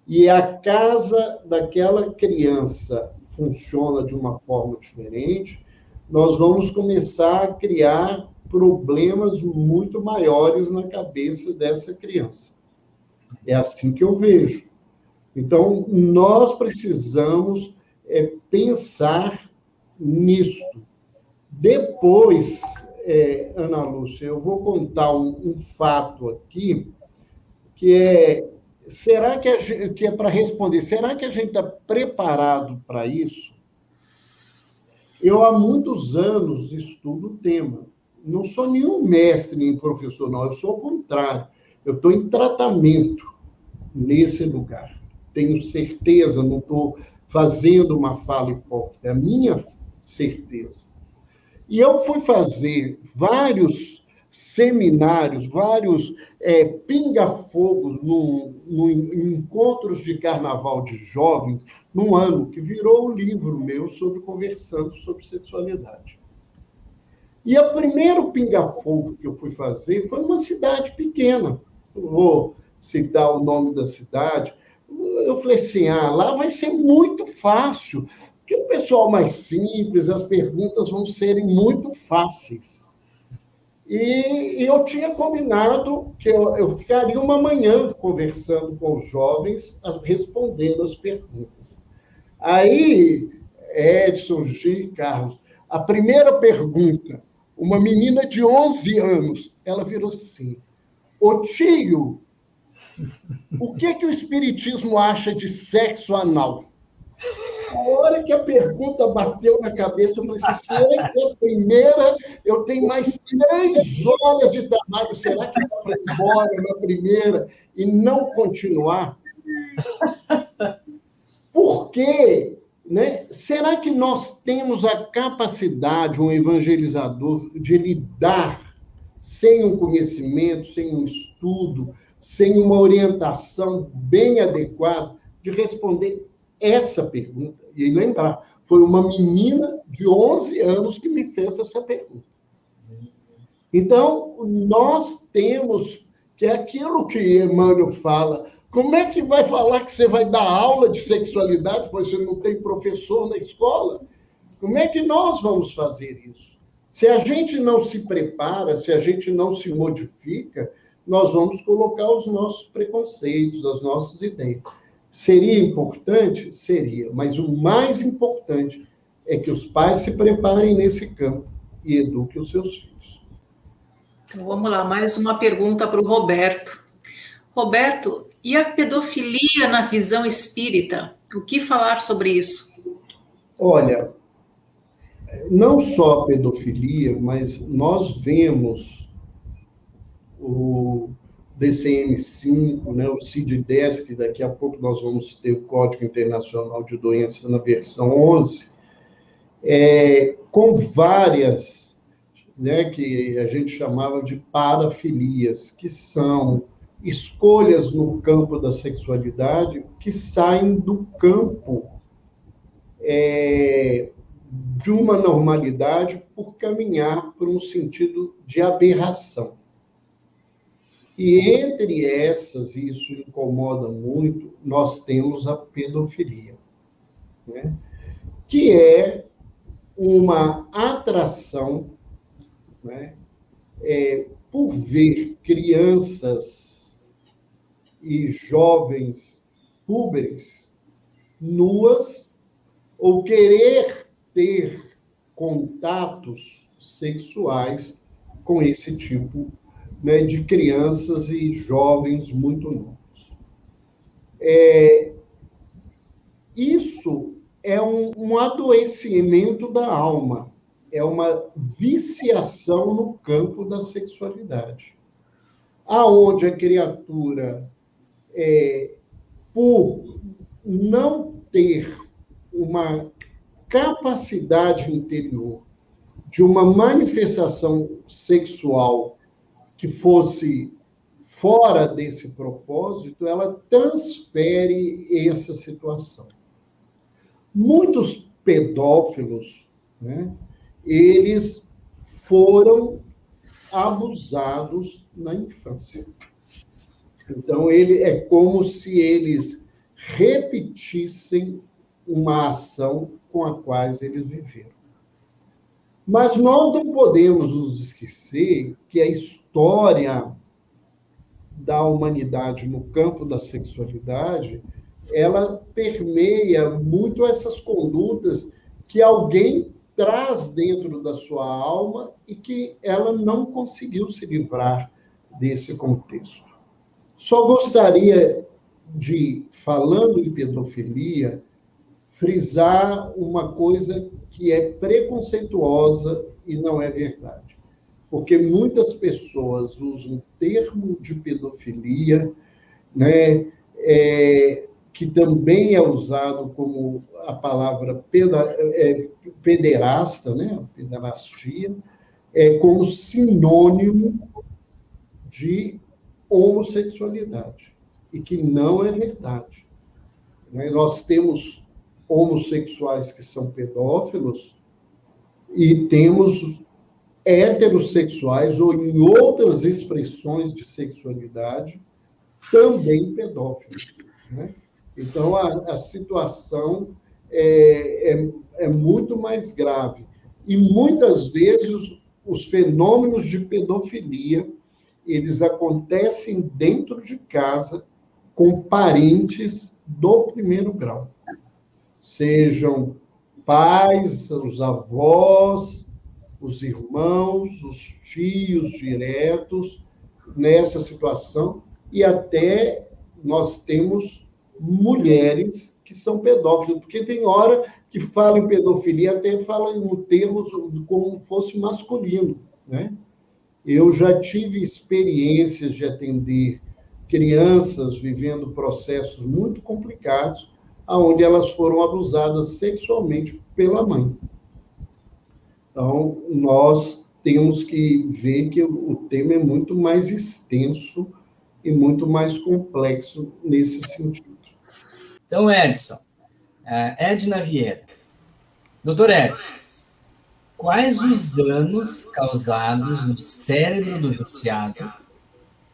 [SPEAKER 4] e a casa daquela criança funciona de uma forma diferente, nós vamos começar a criar problemas muito maiores na cabeça dessa criança. É assim que eu vejo. Então, nós precisamos pensar nisto. Depois, Ana Lúcia, eu vou contar um fato aqui, que será que é para responder, será que a gente está preparado para isso? Eu, há muitos anos, estudo o tema. Não sou nenhum mestre nem professor, não. Eu sou o contrário. Eu estou em tratamento nesse lugar. Tenho certeza, não estou fazendo uma fala hipócrita. É a minha certeza. E eu fui fazer vários seminários, vários pinga-fogos em encontros de carnaval de jovens, num ano que virou um livro meu sobre conversando sobre sexualidade. E o primeiro pinga-fogo que eu fui fazer foi numa cidade pequena. Não vou citar o nome da cidade. Eu falei assim, lá vai ser muito fácil, porque o pessoal mais simples, as perguntas vão serem muito fáceis. E eu tinha combinado que eu ficaria uma manhã conversando com os jovens, respondendo as perguntas. Aí, Edson, G. Carlos, a primeira pergunta, uma menina de 11 anos, ela virou assim, ô tio, o que o Espiritismo acha de sexo anal? A hora que a pergunta bateu na cabeça, eu falei assim, se essa é a primeira, eu tenho mais 3 horas de trabalho, será que dá para ir embora na primeira e não continuar? Por quê? Né? Será que nós temos a capacidade, um evangelizador, de lidar sem um conhecimento, sem um estudo, sem uma orientação bem adequada, de responder essa pergunta? E lembrar, foi uma menina de 11 anos que me fez essa pergunta. Então, nós temos, que é aquilo que Emmanuel fala, como é que vai falar que você vai dar aula de sexualidade, pois você não tem professor na escola? Como é que nós vamos fazer isso? Se a gente não se prepara, se a gente não se modifica, nós vamos colocar os nossos preconceitos, as nossas ideias. Seria importante? Seria, mas o mais importante é que os pais se preparem nesse campo e eduquem os seus filhos.
[SPEAKER 2] Então, vamos lá, mais uma pergunta para o Roberto. Roberto, e a pedofilia na visão espírita? O que falar sobre isso?
[SPEAKER 4] Olha, não só a pedofilia, mas nós vemos o DCM-5, né, o CID-10, que daqui a pouco nós vamos ter o Código Internacional de Doenças na versão 11, com várias, né, que a gente chamava de parafilias, que são escolhas no campo da sexualidade que saem do campo de uma normalidade por caminhar por um sentido de aberração. E entre essas, e isso incomoda muito, nós temos a pedofilia, né? Que é uma atração, né, por ver crianças e jovens púberes nuas ou querer ter contatos sexuais com esse tipo, né, de crianças e jovens muito novos. Isso é um adoecimento da alma, é uma viciação no campo da sexualidade, aonde a criatura, por não ter uma capacidade interior de uma manifestação sexual que fosse fora desse propósito, ela transfere essa situação. Muitos pedófilos, né, eles foram abusados na infância. Então, é como se eles repetissem uma ação com a qual eles viveram. Mas nós não podemos nos esquecer que a história da humanidade no campo da sexualidade, ela permeia muito essas condutas que alguém traz dentro da sua alma e que ela não conseguiu se livrar desse contexto. Só gostaria de, falando em pedofilia, frisar uma coisa que é preconceituosa e não é verdade. Porque muitas pessoas usam o termo de pedofilia, né, que também é usado como a palavra pederasta, né, pederastia, como sinônimo de homossexualidade, e que não é verdade. Nós temos homossexuais que são pedófilos e temos heterossexuais ou em outras expressões de sexualidade também pedófilos, né? Então, a situação é muito mais grave. E, muitas vezes, os fenômenos de pedofilia, eles acontecem dentro de casa com parentes do primeiro grau. Sejam pais, os avós, os irmãos, os tios diretos nessa situação, e até nós temos mulheres que são pedófilas, porque tem hora que fala em pedofilia, até fala em termos como fosse masculino, né? Eu já tive experiências de atender crianças vivendo processos muito complicados, onde elas foram abusadas sexualmente pela mãe. Então, nós temos que ver que o tema é muito mais extenso e muito mais complexo nesse sentido.
[SPEAKER 1] Então, Edson, Edna Vieira. Doutor Edson, quais os danos causados no cérebro do viciado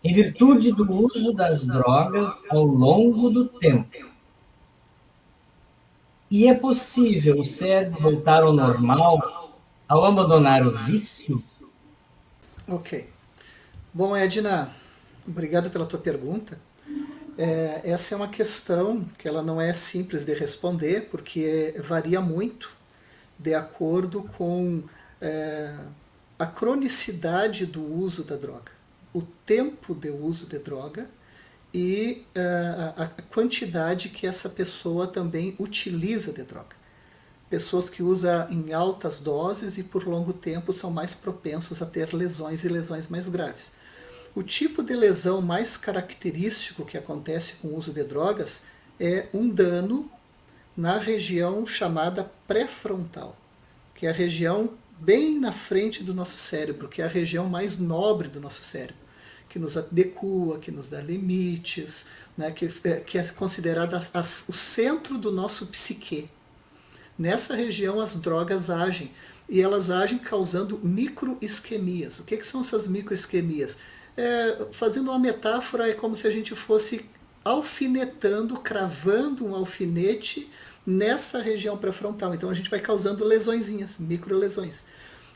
[SPEAKER 1] em virtude do uso das drogas ao longo do tempo? E é possível o cérebro voltar ao normal ao abandonar o vício?
[SPEAKER 3] Ok. Bom, Edna, obrigado pela tua pergunta. Essa é uma questão que ela não é simples de responder, porque varia muito de acordo com a cronicidade do uso da droga, o tempo de uso de droga e a quantidade que essa pessoa também utiliza de droga. Pessoas que usam em altas doses e por longo tempo são mais propensos a ter lesões e lesões mais graves. O tipo de lesão mais característico que acontece com o uso de drogas é um dano na região chamada pré-frontal, que é a região bem na frente do nosso cérebro, que é a região mais nobre do nosso cérebro, que nos adequa, que nos dá limites, né, que é considerada o centro do nosso psique. Nessa região as drogas agem, e elas agem causando microisquemias. O que são essas microisquemias? Fazendo uma metáfora, é como se a gente fosse alfinetando, cravando um alfinete nessa região pré-frontal. Então a gente vai causando lesõezinhas, microlesões,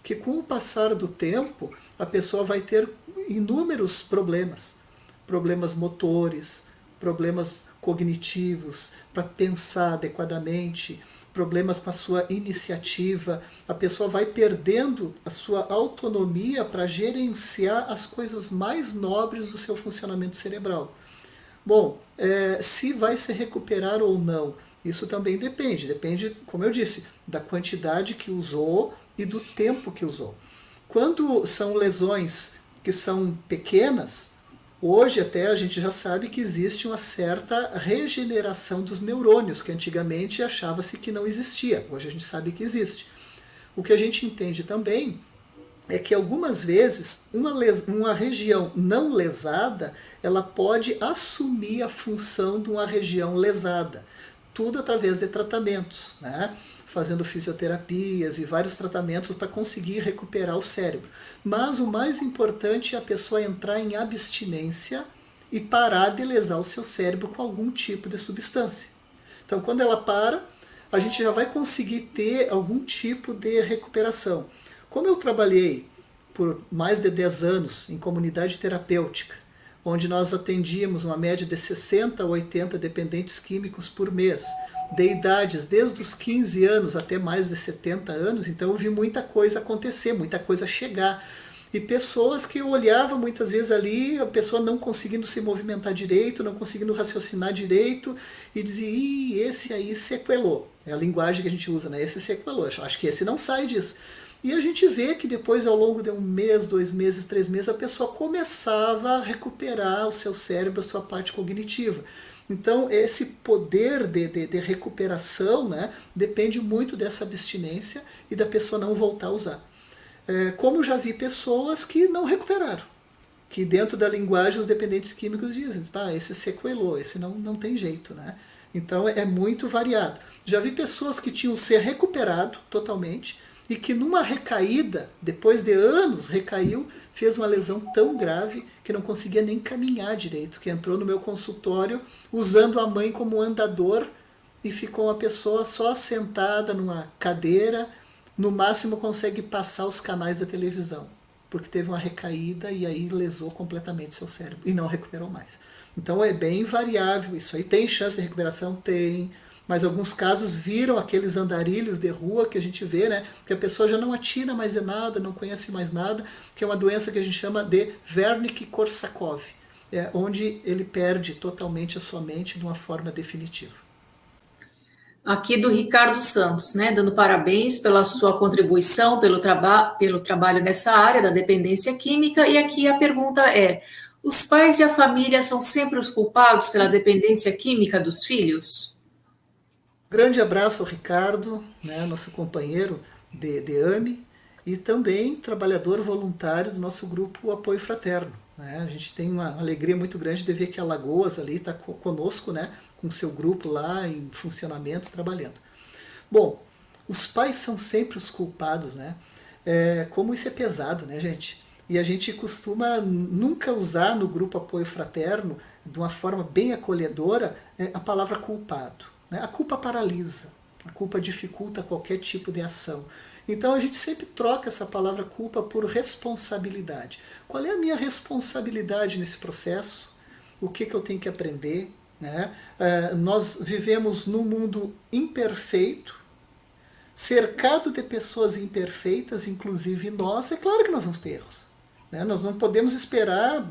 [SPEAKER 3] que com o passar do tempo a pessoa vai ter inúmeros problemas motores, problemas cognitivos, para pensar adequadamente, problemas com a sua iniciativa, a pessoa vai perdendo a sua autonomia para gerenciar as coisas mais nobres do seu funcionamento cerebral. Bom, se vai se recuperar ou não, isso também depende, como eu disse, da quantidade que usou e do tempo que usou. Quando são lesões que são pequenas, hoje até a gente já sabe que existe uma certa regeneração dos neurônios, que antigamente achava-se que não existia, hoje a gente sabe que existe. O que a gente entende também é que algumas vezes uma região não lesada, ela pode assumir a função de uma região lesada, tudo através de tratamentos, né? Fazendo fisioterapias e vários tratamentos para conseguir recuperar o cérebro. Mas o mais importante é a pessoa entrar em abstinência e parar de lesar o seu cérebro com algum tipo de substância. Então, quando ela para, a gente já vai conseguir ter algum tipo de recuperação. Como eu trabalhei por mais de 10 anos em comunidade terapêutica, onde nós atendíamos uma média de 60 a 80 dependentes químicos por mês, de idades desde os 15 anos até mais de 70 anos, então eu vi muita coisa acontecer, muita coisa chegar. E pessoas que eu olhava muitas vezes ali, a pessoa não conseguindo se movimentar direito, não conseguindo raciocinar direito, e dizia, ih, esse aí sequelou. É a linguagem que a gente usa, né? Esse sequelou, acho que esse não sai disso. E a gente vê que depois, ao longo de 1 mês, 2 meses, 3 meses, a pessoa começava a recuperar o seu cérebro, a sua parte cognitiva. Então, esse poder de recuperação, né, depende muito dessa abstinência e da pessoa não voltar a usar. Como já vi pessoas que não recuperaram, que dentro da linguagem os dependentes químicos dizem, esse sequelou, esse não tem jeito, né? Então é muito variado. Já vi pessoas que tinham se recuperado totalmente e que numa recaída, depois de anos, recaiu, fez uma lesão tão grave que não conseguia nem caminhar direito, que entrou no meu consultório usando a mãe como andador e ficou uma pessoa só sentada numa cadeira, no máximo consegue passar os canais da televisão, porque teve uma recaída e aí lesou completamente seu cérebro e não recuperou mais. Então é bem variável isso aí. Tem chance de recuperação? Tem. Mas alguns casos viram aqueles andarilhos de rua que a gente vê, né? Que a pessoa já não atira mais de nada, não conhece mais nada, que é uma doença que a gente chama de Wernicke-Korsakoff, onde ele perde totalmente a sua mente de uma forma definitiva.
[SPEAKER 2] Aqui do Ricardo Santos, né, dando parabéns pela sua contribuição, pelo trabalho nessa área da dependência química, e aqui a pergunta é, os pais e a família são sempre os culpados pela dependência química dos filhos?
[SPEAKER 3] Grande abraço ao Ricardo, né, nosso companheiro de AME, e também trabalhador voluntário do nosso grupo Apoio Fraterno. Né? A gente tem uma alegria muito grande de ver que a Lagoas ali está conosco, né, com o seu grupo lá em funcionamento, trabalhando. Bom, os pais são sempre os culpados, né? Como isso é pesado, né, gente? E a gente costuma nunca usar no grupo Apoio Fraterno, de uma forma bem acolhedora, a palavra culpado. Né? A culpa paralisa, a culpa dificulta qualquer tipo de ação. Então a gente sempre troca essa palavra culpa por responsabilidade. Qual é a minha responsabilidade nesse processo? O que eu tenho que aprender? Né? Nós vivemos num mundo imperfeito, cercado de pessoas imperfeitas, inclusive nós. É claro que nós vamos ter erros. Né? Nós não podemos esperar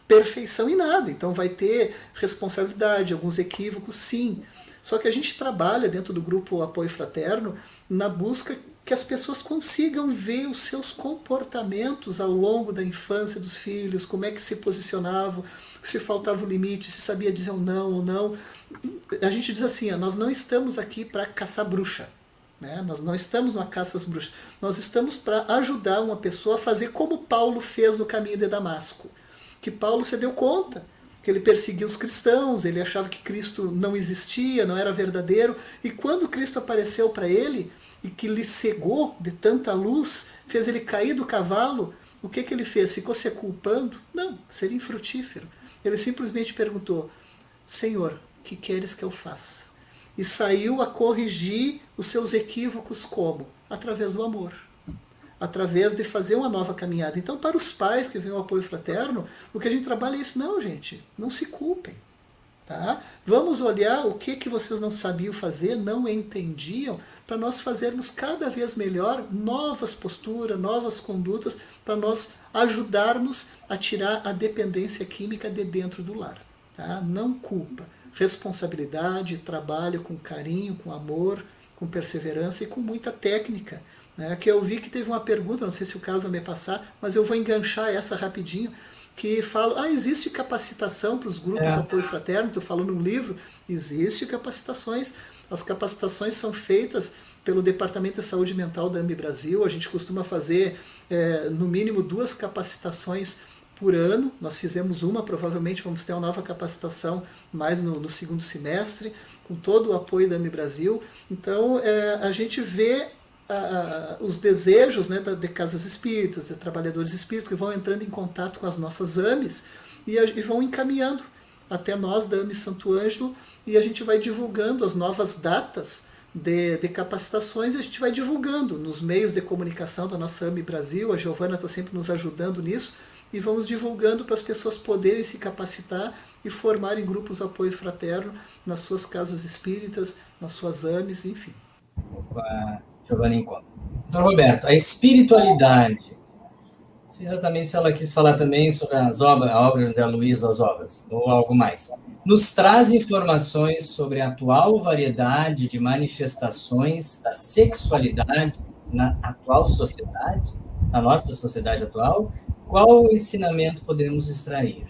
[SPEAKER 3] perfeição em nada. Então vai ter responsabilidade, alguns equívocos, sim. Só que a gente trabalha dentro do grupo Apoio Fraterno na busca que as pessoas consigam ver os seus comportamentos ao longo da infância dos filhos, como é que se posicionavam, se faltava o limite, se sabia dizer um não ou não. A gente diz assim, nós não estamos aqui para caçar bruxa. Né? Nós não estamos numa caça às bruxas. Nós estamos para ajudar uma pessoa a fazer como Paulo fez no caminho de Damasco. Que Paulo se deu conta que ele perseguia os cristãos, ele achava que Cristo não existia, não era verdadeiro. E quando Cristo apareceu para ele, e que lhe cegou de tanta luz, fez ele cair do cavalo, o que ele fez? Ficou se culpando? Não, seria infrutífero. Ele simplesmente perguntou, Senhor, o que queres que eu faça? E saiu a corrigir os seus equívocos como? Através do amor. Através de fazer uma nova caminhada. Então, para os pais que vêm ao Apoio Fraterno, o que a gente trabalha é isso. Não, gente, não se culpem. Tá? Vamos olhar o que vocês não sabiam fazer, não entendiam, para nós fazermos cada vez melhor novas posturas, novas condutas, para nós ajudarmos a tirar a dependência química de dentro do lar. Tá? Não culpa. Responsabilidade, trabalho com carinho, com amor, com perseverança e com muita técnica. Né? Que eu vi que teve uma pergunta, não sei se o caso vai me passar, mas eu vou enganchar essa rapidinho, que fala, existe capacitação para os grupos Apoio Fraterno, estou falando num livro, existe capacitações, as capacitações são feitas pelo Departamento de Saúde Mental da AME Brasil, a gente costuma fazer no mínimo 2 capacitações por ano, nós fizemos uma, provavelmente vamos ter uma nova capacitação mais no segundo semestre, com todo o apoio da AME Brasil, então a gente vê os desejos, né, de casas espíritas, de trabalhadores espíritas que vão entrando em contato com as nossas AMEs e vão encaminhando até nós da AME Santo Ângelo e a gente vai divulgando as novas datas de capacitações e a gente vai divulgando nos meios de comunicação da nossa AME Brasil, a Giovana está sempre nos ajudando nisso e vamos divulgando para as pessoas poderem se capacitar e formarem grupos de apoio fraterno nas suas casas espíritas, nas suas AMEs, enfim.
[SPEAKER 1] Giovanni encontra. Então, Roberto, a espiritualidade, não sei exatamente se ela quis falar também sobre a obra de André Luiz, as obras, ou algo mais, nos traz informações sobre a atual variedade de manifestações da sexualidade na atual sociedade, na nossa sociedade atual. Qual ensinamento podemos extrair?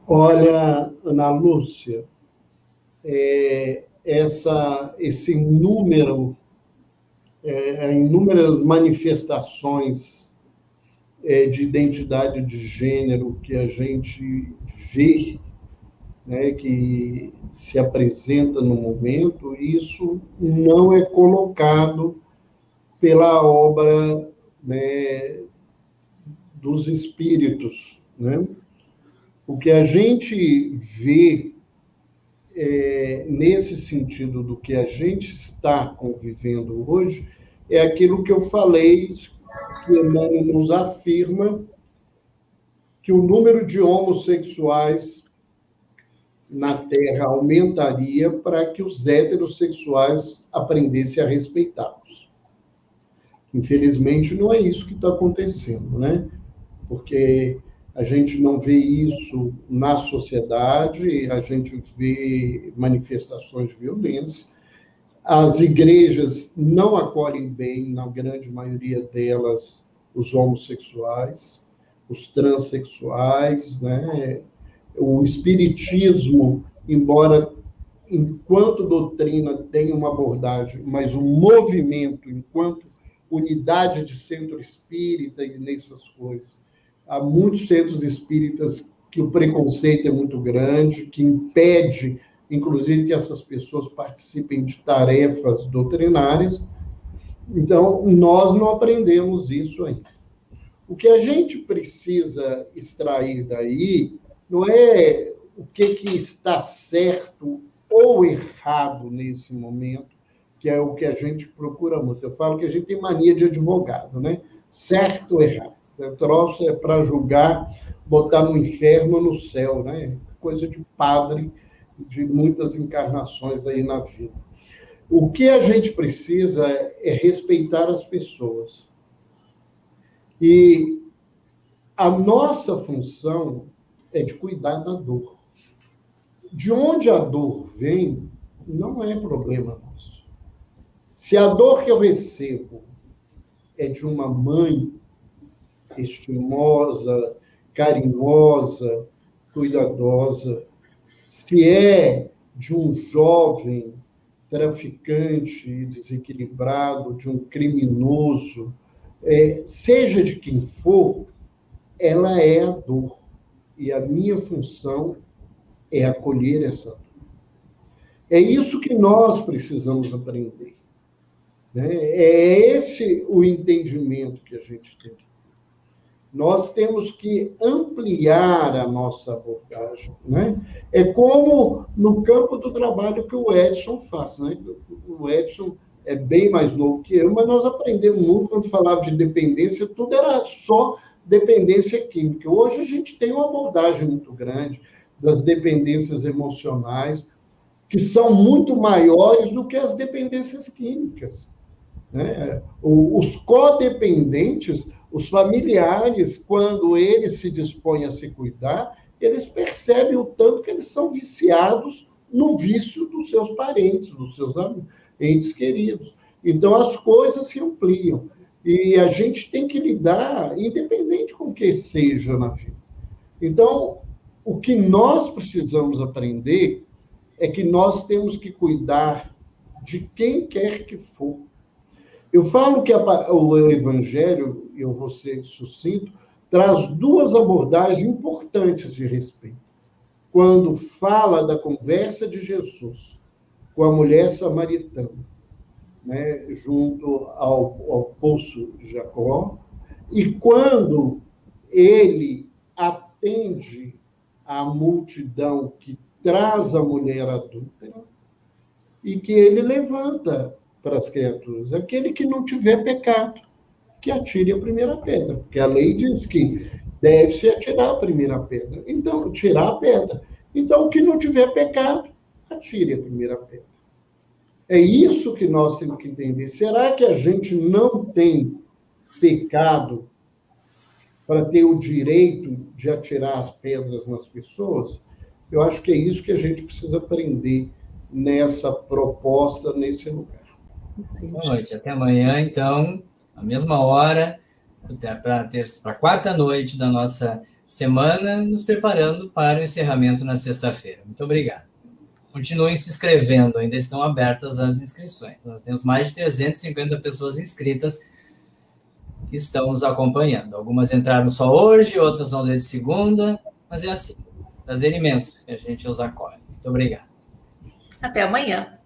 [SPEAKER 4] Olha, Ana Lúcia, esse número, inúmeras manifestações de identidade de gênero que a gente vê, né, que se apresenta no momento, isso não é colocado pela obra, né, dos espíritos, né? O que a gente vê nesse sentido do que a gente está convivendo hoje é aquilo que eu falei, que Emmanuel nos afirma que o número de homossexuais na Terra aumentaria para que os heterossexuais aprendessem a respeitá-los. Infelizmente, não é isso que está acontecendo, né? Porque a gente não vê isso na sociedade, a gente vê manifestações de violência. As igrejas não acolhem bem, na grande maioria delas, os homossexuais, os transexuais, né? O espiritismo, embora enquanto doutrina tenha uma abordagem, mas o movimento, enquanto unidade de centro espírita e nessas coisas, há muitos centros espíritas que o preconceito é muito grande, que impede, inclusive, que essas pessoas participem de tarefas doutrinárias. Então, nós não aprendemos isso ainda. O que a gente precisa extrair daí não é o que está certo ou errado nesse momento, que é o que a gente procura muito. Eu falo que a gente tem mania de advogado, né? Certo ou errado. O troço é para julgar, botar no inferno ou no céu, né? Coisa de padre, de muitas encarnações aí na vida. O que a gente precisa é respeitar as pessoas. E a nossa função é de cuidar da dor. De onde a dor vem, não é problema nosso. Se a dor que eu recebo é de uma mãe estimosa, carinhosa, cuidadosa, se é de um jovem traficante desequilibrado, de um criminoso, seja de quem for, ela é a dor. E a minha função é acolher essa dor. É isso que nós precisamos aprender, né? É esse o entendimento que a gente tem que ter. Nós temos que ampliar a nossa abordagem, né? É como no campo do trabalho que o Edson faz, né? O Edson é bem mais novo que eu, mas nós aprendemos muito quando falava de dependência, tudo era só dependência química. Hoje a gente tem uma abordagem muito grande das dependências emocionais, que são muito maiores do que as dependências químicas, né? Os codependentes, os familiares, quando eles se dispõem a se cuidar, eles percebem o tanto que eles são viciados no vício dos seus parentes, dos seus entes queridos. Então, as coisas se ampliam. E a gente tem que lidar, independente com o que seja na vida. Então, o que nós precisamos aprender é que nós temos que cuidar de quem quer que for. Eu falo que o Evangelho, eu vou ser sucinto, traz duas abordagens importantes de respeito. Quando fala da conversa de Jesus com a mulher samaritana, né, junto ao poço de Jacó, e quando ele atende a multidão que traz a mulher adúltera, e que ele levanta para as criaturas: aquele que não tiver pecado, que atire a primeira pedra, porque a lei diz que deve-se atirar a primeira pedra. Então, tirar a pedra. Então, o que não tiver pecado, atire a primeira pedra. É isso que nós temos que entender. Será que a gente não tem pecado para ter o direito de atirar as pedras nas pessoas? Eu acho que é isso que a gente precisa aprender nessa proposta, nesse lugar.
[SPEAKER 1] Boa noite. Até amanhã, então, à mesma hora, para a quarta noite da nossa semana, nos preparando para o encerramento na sexta-feira. Muito obrigado. Continuem se inscrevendo, ainda estão abertas as inscrições. Nós temos mais de 350 pessoas inscritas que estão nos acompanhando. Algumas entraram só hoje, outras vão desde segunda, mas é assim. Prazer imenso que a gente os acolhe. Muito obrigado.
[SPEAKER 2] Até amanhã.